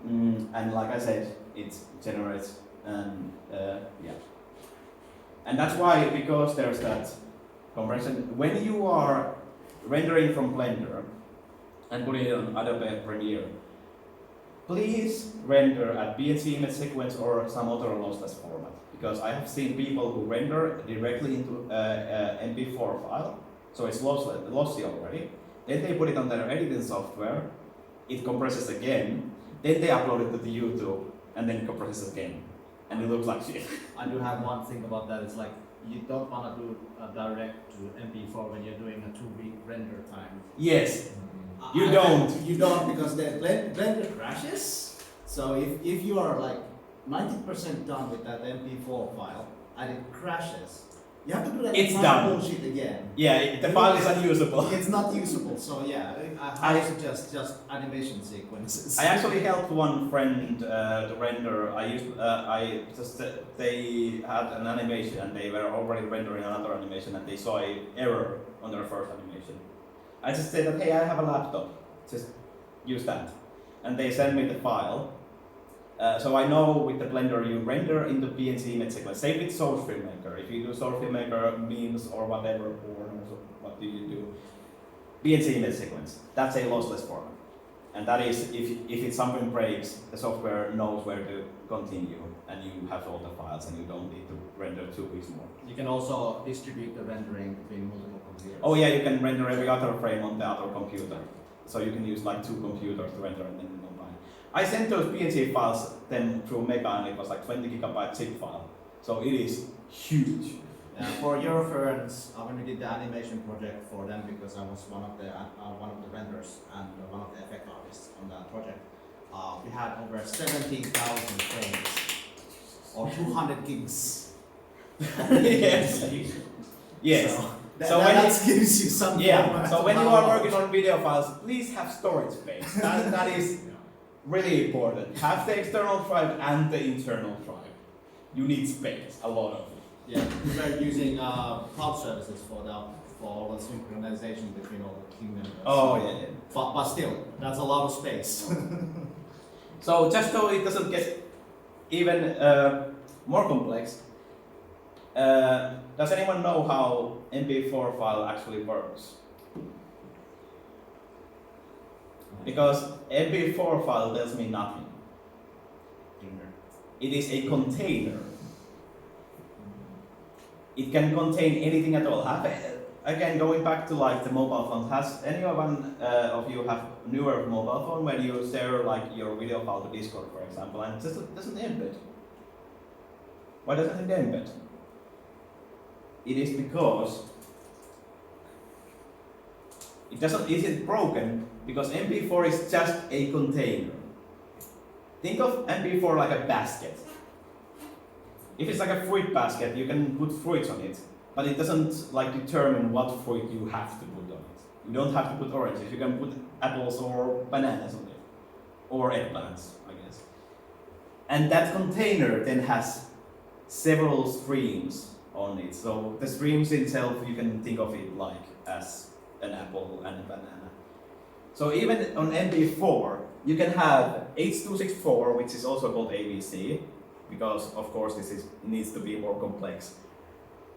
And like I said, it generates and yeah. And that's why, because there's that compression, when you are rendering from Blender and putting it on Adobe Premiere, please render at PNG image sequence or some other lossless format. Because I have seen people who render directly into MP4 file, so it's lossy already. Then they put it on their editing software, it compresses again, then they upload it to the YouTube, and then it compresses again. And it looks like shit. I do have one thing about that. It's like you don't want to do a direct to MP4 when you're doing a 2-week render time. Yes, you don't. You don't, because the Blender crashes. So if you are like 90% done with that MP4 file and it crashes, you have to do that bullshit again. Yeah, the file is unusable. It's not usable. So yeah, I highly suggest just animation sequences. I actually helped one friend to render. They had an animation and they were already rendering another animation and they saw an error on their first animation. I just said that, hey, I have a laptop, just use that. And they sent me the file. So I know with the Blender you render into PNG image sequence. Same with Source Filmmaker. If you do Source Filmmaker memes or whatever, or what do you do? PNG image sequence. That's a lossless format. And that is, if something breaks, the software knows where to continue and you have all the files and you don't need to render 2 weeks more. You can also distribute the rendering between multiple computers. Oh yeah, you can render every other frame on the other computer. So you can use like 2 computers to render and then combine. I sent those PNG files then through Mega and it was like 20 gigabyte zip file. So it is huge. Yeah, for your reference, when we did the animation project for them, because I was one of the renders and one of the effect artists on that project, we had over 17,000 frames or 200 gigs. Yes. Yes. So that gives you some. Yeah. So when you are working on video files, please have storage space. That is really important. Have the external drive and the internal drive. You need space, a lot of it. Yeah, we were using cloud services for all the synchronization between all the team members. Oh yeah. But still, that's a lot of space. So just so it doesn't get even more complex, does anyone know how MP4 file actually works? Because MP4 file tells me nothing. It is a container. It can contain anything at all. Again, going back to like the mobile phone, has anyone of you have newer mobile phone where you share like your video file to Discord, for example, and it just doesn't embed? Why doesn't it embed? It is because it isn't broken, because MP4 is just a container. Think of MP4 like a basket. If it's like a fruit basket, you can put fruits on it, but it doesn't like determine what fruit you have to put on it. You don't have to put oranges. You can put apples or bananas on it, or eggplants, I guess. And that container then has several streams on it. So the streams itself, you can think of it like as an apple and a banana. So even on MP4, you can have H.264, which is also called ABC, because of course needs to be more complex.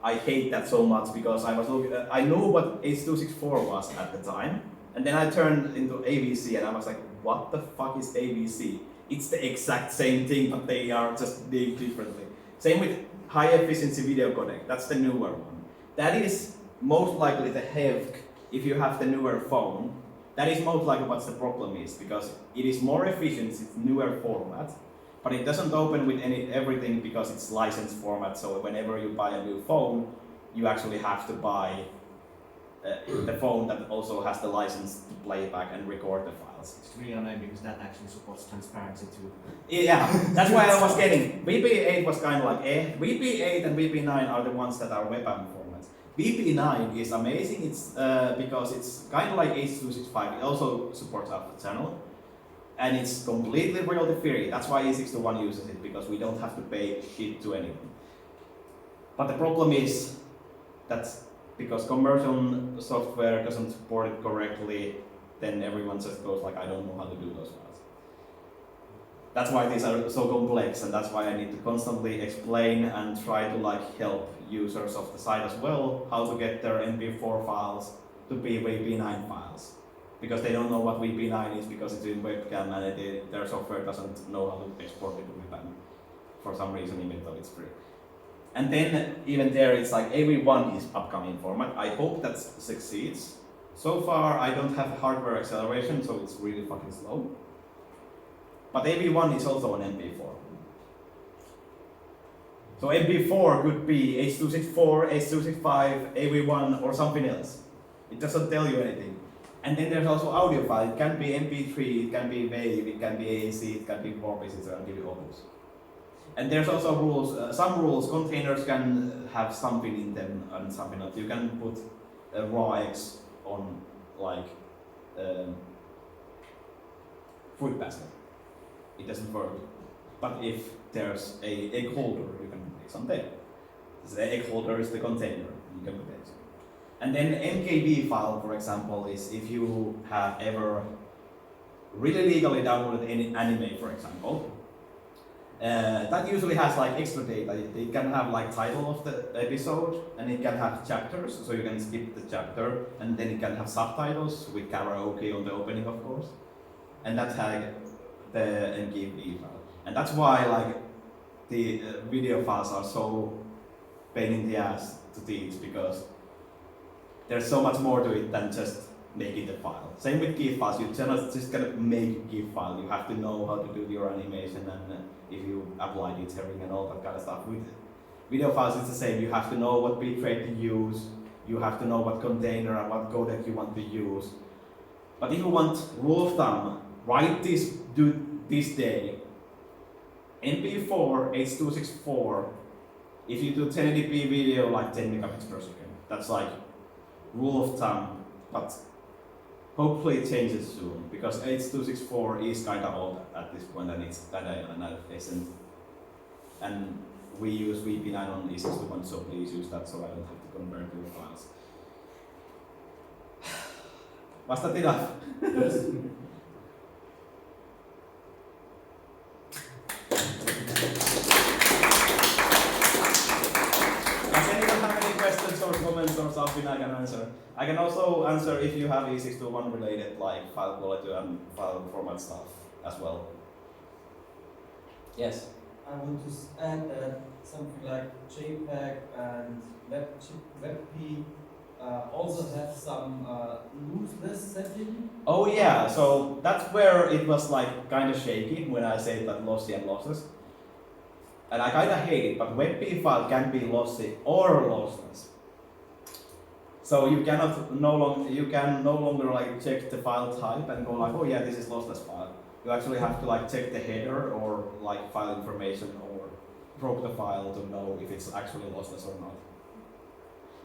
I hate that so much because I knew what H.264 was at the time, and then I turned into ABC and I was like, what the fuck is ABC? It's the exact same thing, but they are just named differently. Same with high efficiency video codec, that's the newer one. That is most likely the HEVC if you have the newer phone. That is most likely what the problem is, because it is more efficient, it's newer format, but it doesn't open with everything because it's licensed format, so whenever you buy a new phone, you actually have to buy the phone that also has the license to play back and record the files. It's really annoying because that actually supports transparency too. Yeah, that's why I was getting. VP8 was kind of like VP8 and VP9 are the ones that are WebP formats. VP9 is amazing. It's because it's kind of like H.265. It also supports up the channel, and it's completely royalty free. That's why E621 uses it, because we don't have to pay shit to anyone. But the problem is that because commercial software doesn't support it correctly, then everyone just goes like, I don't know how to do those files. That's why these are so complex, and that's why I need to constantly explain and try to like help users of the site as well how to get their MP4 files to be VP9 files. Because they don't know what VP9 is because it's in webcam and their software doesn't know how to export it to webcam for some reason, even though it's free. And then even there it's like AV1 is upcoming format. I hope that succeeds. So far I don't have hardware acceleration, so it's really fucking slow. But AV1 is also an MP4. So MP4 could be H.264, H.265, AV1 or something else. It doesn't tell you anything. And then there's also audio file. It can be MP3, it can be WAV, it can be AAC, it can be Vorbis, it can be all those. And there's also rules, some rules, containers can have something in them and something else. You can put raw eggs on like fruit basket. It doesn't work. But if there's a egg holder, you can put eggs on there. The egg holder is the container, you can put eggs. And then MKB file, for example, is if you have ever really legally downloaded any anime, for example, that usually has like extra data. It can have like title of the episode, and it can have chapters, so you can skip the chapter, and then it can have subtitles with karaoke on the opening, of course. And that's like the MKB file. And that's why like the video files are so pain in the ass to teach, because there's so much more to it than just making the file. Same with GIF files, you just gonna make a GIF file. You have to know how to do your animation, and if you apply dithering and all that kind of stuff. With video files it's the same, you have to know what bitrate to use, you have to know what container and what codec you want to use. But if you want rule of thumb, write this, do this day, MP4, H.264, if you do 1080p video, like 10 megabits per second. That's like rule of thumb, but hopefully it changes soon, because H.264 is kind of old at this point, and it's kind of inefficient. And we use VP9 on E621, so please use that so I don't have to convert your files. Was that enough? Yes. Does anyone have any questions or comments or something I can answer? I can also answer if you have E621 related, like file quality and file format stuff as well. Yes? I want to add that something like JPEG and WebP also have some lossless setting. Oh yeah, so that's where it was like kind of shaky when I said that lossy and lossless. And I kind of hate it, but WebP file can be lossy or lossless. So you can no longer like check the file type and go like, oh yeah, this is lossless file. You actually have to like check the header or like file information or probe the file to know if it's actually lossless or not.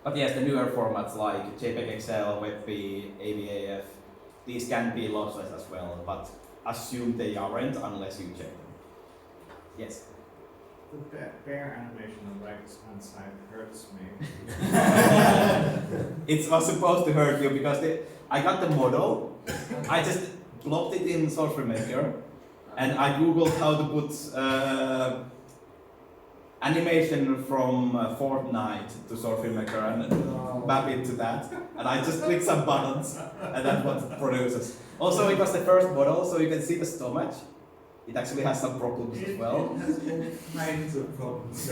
But yes, the newer formats like JPEG XL, WebP, AVAF, these can be lossless as well, but assume they aren't unless you check them. Yes. The bear animation on the right hand side hurts me. It was supposed to hurt you because I got the model, I just plopped it in Source Maker, and I googled how to put animation from Fortnite to Source Maker and map it to that, and I just clicked some buttons, and that's what it produces. Also, it was the first model, so you can see the stomach. It actually has some problems as well. It has all kinds of problems.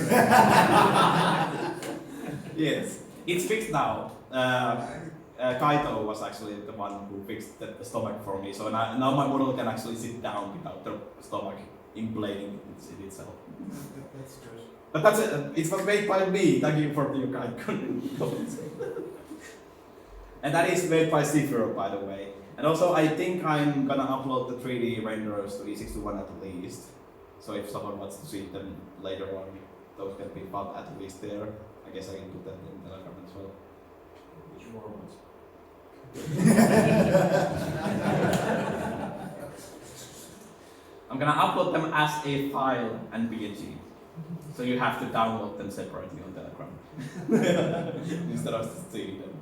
Yes, it's fixed now. Kaito was actually the one who fixed the stomach for me, so now my model can actually sit down without the stomach implanting it itself. That's good. But that's it. It was made by me. Thank you for your kind comments. And that is made by FinFur, by the way. And also, I think I'm gonna upload the 3D renderers to E621 at least. So if someone wants to see them later on, those can be found at least there. I guess I can put them in Telegram as well. Which format? I'm gonna upload them as a file and PNG. So you have to download them separately on Telegram instead of seeing them.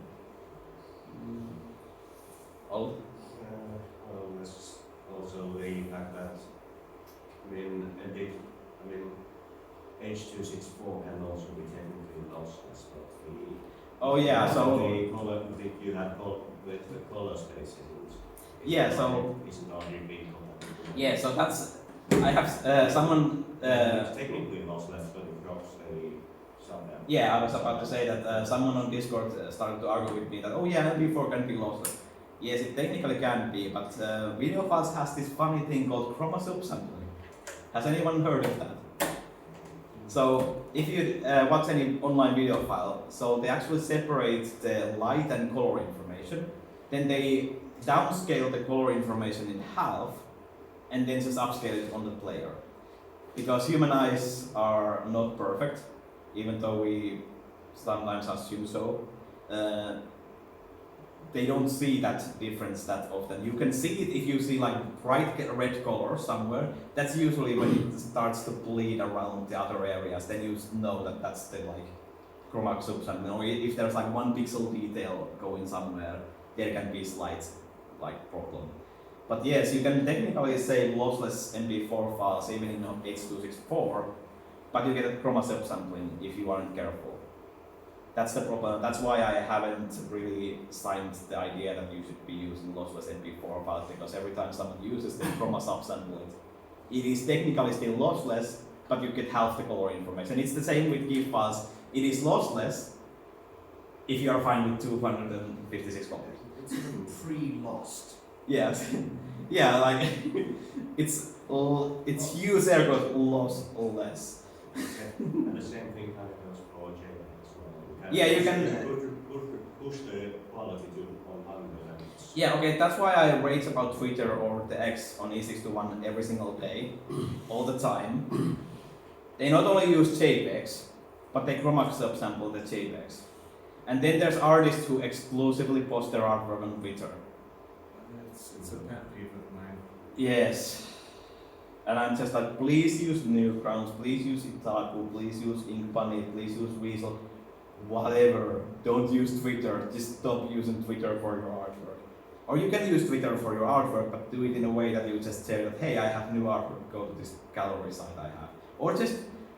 Oh. Well, there's also the fact that H.264 can also be technically lossless, but Oh yeah, so you have with the color spaces. yeah, so it's not RGB compatible. yeah, so that's I have someone. It's technically lossless, but it drops the sound. Yeah, I was about to say that someone on Discord started to argue with me that, oh yeah, MP4 can be lossless. Yes, it technically can be, but video files has this funny thing called chroma subsampling. Has anyone heard of that? So if you watch any online video file, so they actually separate the light and color information, then they downscale the color information in half, and then just upscale it on the player. Because human eyes are not perfect, even though we sometimes assume so. They don't see that difference that often. You can see it if you see like bright red color somewhere. That's usually when it starts to bleed around the other areas. Then you know that that's the like chroma subsampling. Or if there's like 1 pixel detail going somewhere, there can be slight like problem. But yes, you can technically save lossless MP4 files even in H.264, but you get a chroma subsampling if you aren't careful. That's the problem. That's why I haven't really signed the idea that you should be using lossless MP4 files, because every time someone uses the chroma subsample it is technically still lossless, but you get half the color information. It's the same with GIF files. It is lossless if you are fine with 256 copies. It's even pre-lost. Yes. Yeah, like it's use air quotes lossless. And the same thing kind of goes for JPEG as well. Yeah, you can. Push the quality to 100. Yeah, okay, that's why I rate about Twitter or the X on E621 every single day, all the time. They not only use JPEGs, but they chroma subsample the JPEGs. And then there's artists who exclusively post their artwork on Twitter. It's a pet peeve of mine. Yes. And I'm just like, please use Newgrounds, please use Itaku, please use Inkbunny, please use Weasel, whatever. Don't use Twitter, just stop using Twitter for your artwork. Or you can use Twitter for your artwork, but do it in a way that you just say that, hey, I have new artwork, go to this gallery site I have. Or just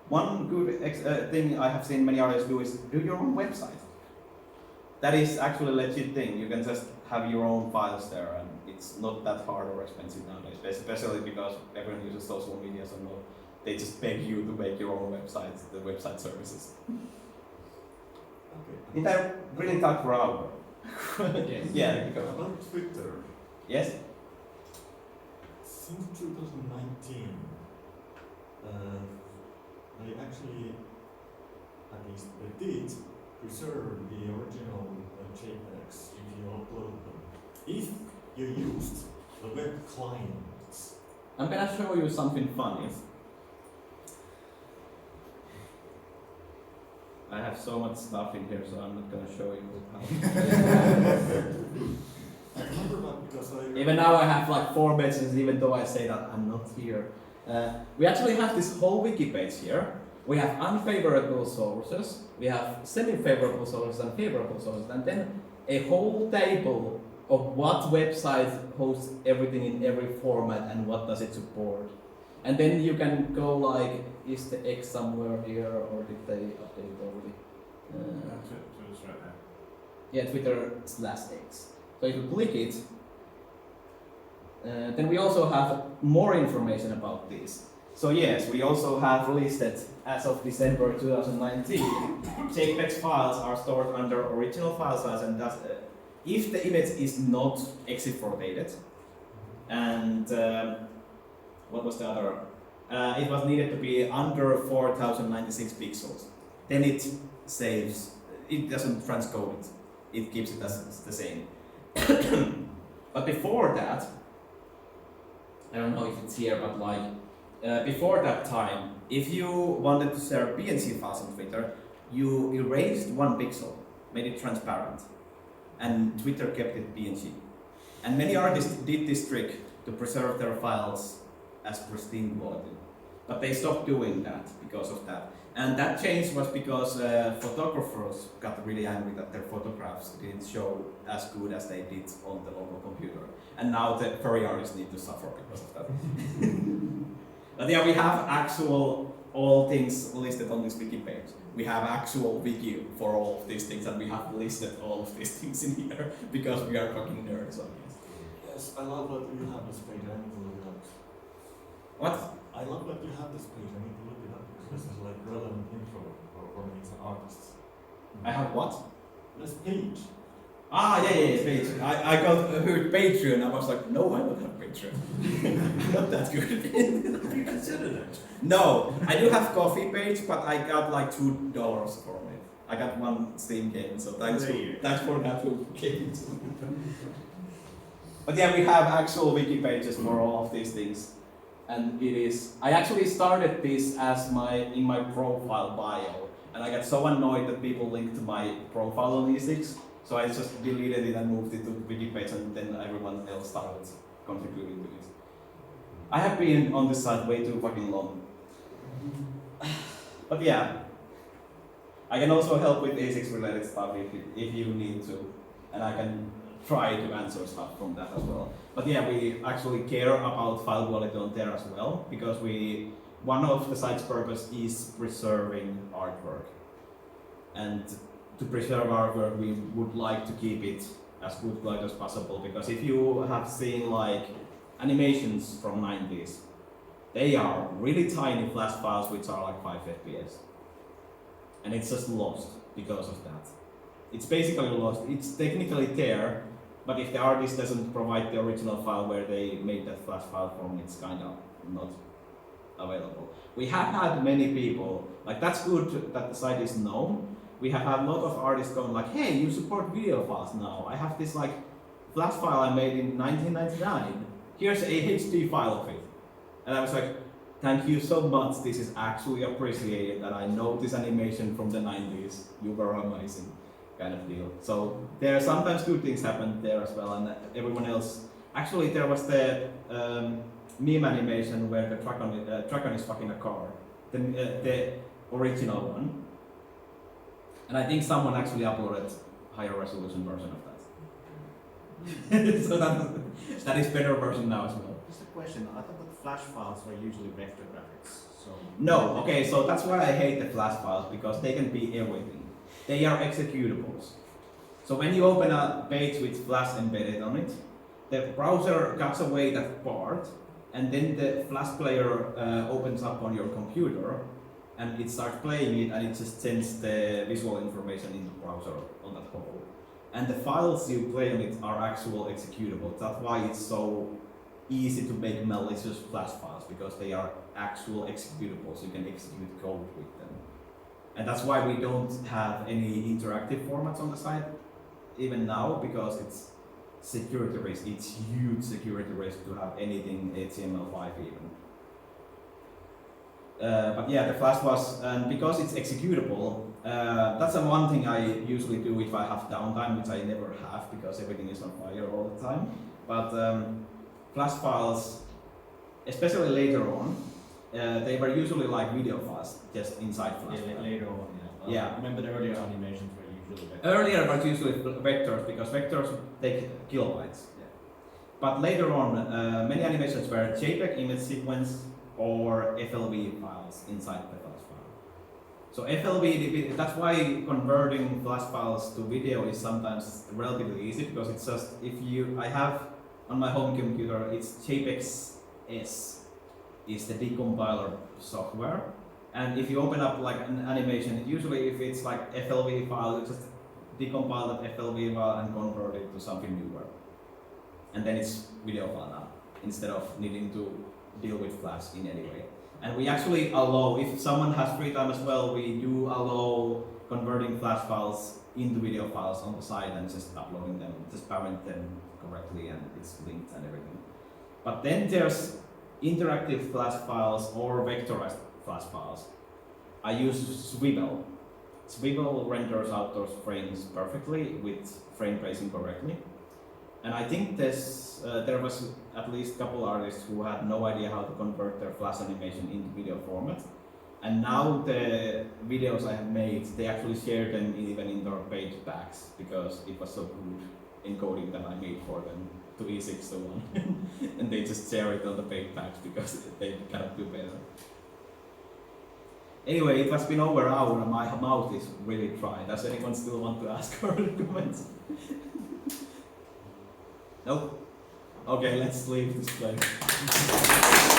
one good thing I have seen many artists do is do your own website. That is actually a legit thing. You can just have your own files there, and it's not that hard or expensive nowadays, especially because everyone uses social media, so no, they just beg you to make your own websites, the website services. Okay. Did I really talk for an hour? Yes. Yeah, you go. About Twitter, Yes? since 2019, they actually, at least they did, preserve the original JPEGs if you upload them. If you used the web clients. I'm gonna show you something funny. I have so much stuff in here, so I'm not gonna show you how. I remember that because I. Even now I have like 4 mentions, even though I say that I'm not here. We actually have this whole wiki page here. We have unfavorable sources, we have semi-favorable sources and favorable sources, and then a whole table of what website hosts everything in every format and what does it support. And then you can go like, is the X somewhere here or did they update it already? Twitter's right there. Yeah, Twitter/X. So if you click it, then we also have more information about this. So yes, we also have listed, as of December 2019, JPEG files are stored under original file size, and thus, if the image is not exif-rotated, and what was the other? It was needed to be under 4096 pixels. Then it saves, it doesn't transcode it. It keeps it as the same. But before that, I don't know if it's here, but like, before that time, if you wanted to share PNG files on Twitter, you erased 1 pixel, made it transparent, and Twitter kept it PNG. And many artists did this trick to preserve their files as pristine quality. But they stopped doing that because of that. And that change was because photographers got really angry that their photographs didn't show as good as they did on the local computer. And now the furry artists need to suffer because of that. But yeah, we have actual all things listed on this wiki page. We have actual wiki for all of these things, and we have listed all of these things in here because we are fucking nerds, I guess. Yes, I love that you have this page. I need to look it up. What? I love that you have this page. I need to look it up because this is like relevant info for me as an artist. I have what? This page. Ah, yeah, page. I got heard Patreon. I was like, no, I don't have Patreon. Not that good. Have you considered it? No, I do have coffee page, but I got like $2 from it. I got 1 Steam game, so thanks for that game. But yeah, we have actual wiki pages for all of these things. And it is, I actually started this as in my profile bio, and I got so annoyed that people linked to my profile on E6, so I just deleted it and moved it to the wiki page, and then everyone else started contributing to it. I have been on this site way too fucking long. But yeah, I can also help with E6 related stuff if you need to, and I can try to answer stuff from that as well. But yeah, we actually care about file quality on there as well, because one of the site's purpose is preserving artwork. And to preserve artwork, we would like to keep it as good quality as possible, because if you have seen like animations from 90s, they are really tiny flash files which are like 5 FPS. And it's just lost because of that. It's basically lost. It's technically there, but if the artist doesn't provide the original file where they made that flash file from, it's kind of not available. We have had many people, like that's good that the site is known. We have had a lot of artists going like, hey, you support video files now. I have this like flash file I made in 1999. Here's a HD file of it. And I was like, thank you so much. This is actually appreciated, and I know this animation from the 90s. You were amazing. Kind of deal. So there are sometimes good things happen there as well, and everyone else. Actually, there was the meme animation where the dragon is fucking a car, the original one, and I think someone actually uploaded higher resolution version of that. So that is better version now as well. Just a question. I thought that flash files were usually vector graphics. So No, okay, so that's why I hate the flash files, because they can be everything. They are executables. So when you open a page with Flash embedded on it, the browser cuts away that part, and then the Flash player opens up on your computer, and it starts playing it, and it just sends the visual information in the browser on that whole. And the files you play on it are actual executables. That's why it's so easy to make malicious Flash files, because they are actual executables. You can execute code with them. And that's why we don't have any interactive formats on the site, even now, because it's security risk. It's huge security risk to have anything HTML5 even. But yeah, the Flash was, and because it's executable, that's the one thing I usually do if I have downtime, which I never have because everything is on fire all the time. But Flash files, especially later on, they were usually like video files just inside Flash. Later on, yeah. Yeah. Remember the earlier animations were usually better. Earlier was usually vectors because vectors take kilobytes. Yeah. But later on, many animations were JPEG image sequence or FLV files inside the Flash file. So FLV, that's why converting Flash files to video is sometimes relatively easy because it's just, I have on my home computer, it's JPEG S is the decompiler software. And if you open up like an animation, usually if it's like FLV file, you just decompile that FLV file and convert it to something newer. And then it's video file now, instead of needing to deal with Flash in any way. And we actually allow, if someone has free time as well, we do allow converting Flash files into video files on the side and just uploading them, just parent them correctly and it's linked and everything. But then there's interactive Flash files or vectorized Flash files. I use Swivel. Swivel renders out those frames perfectly with frame tracing correctly. And I think there was at least a couple artists who had no idea how to convert their Flash animation into video format. And now the videos I have made, they actually share them even in their page packs because it was so good encoding that I made for them to E6 to 1. And they just share it on the page packs because they cannot do better. Anyway, it has been over an hour and my mouth is really dry. Does anyone still want to ask or comments? Nope. Okay, let's leave this place.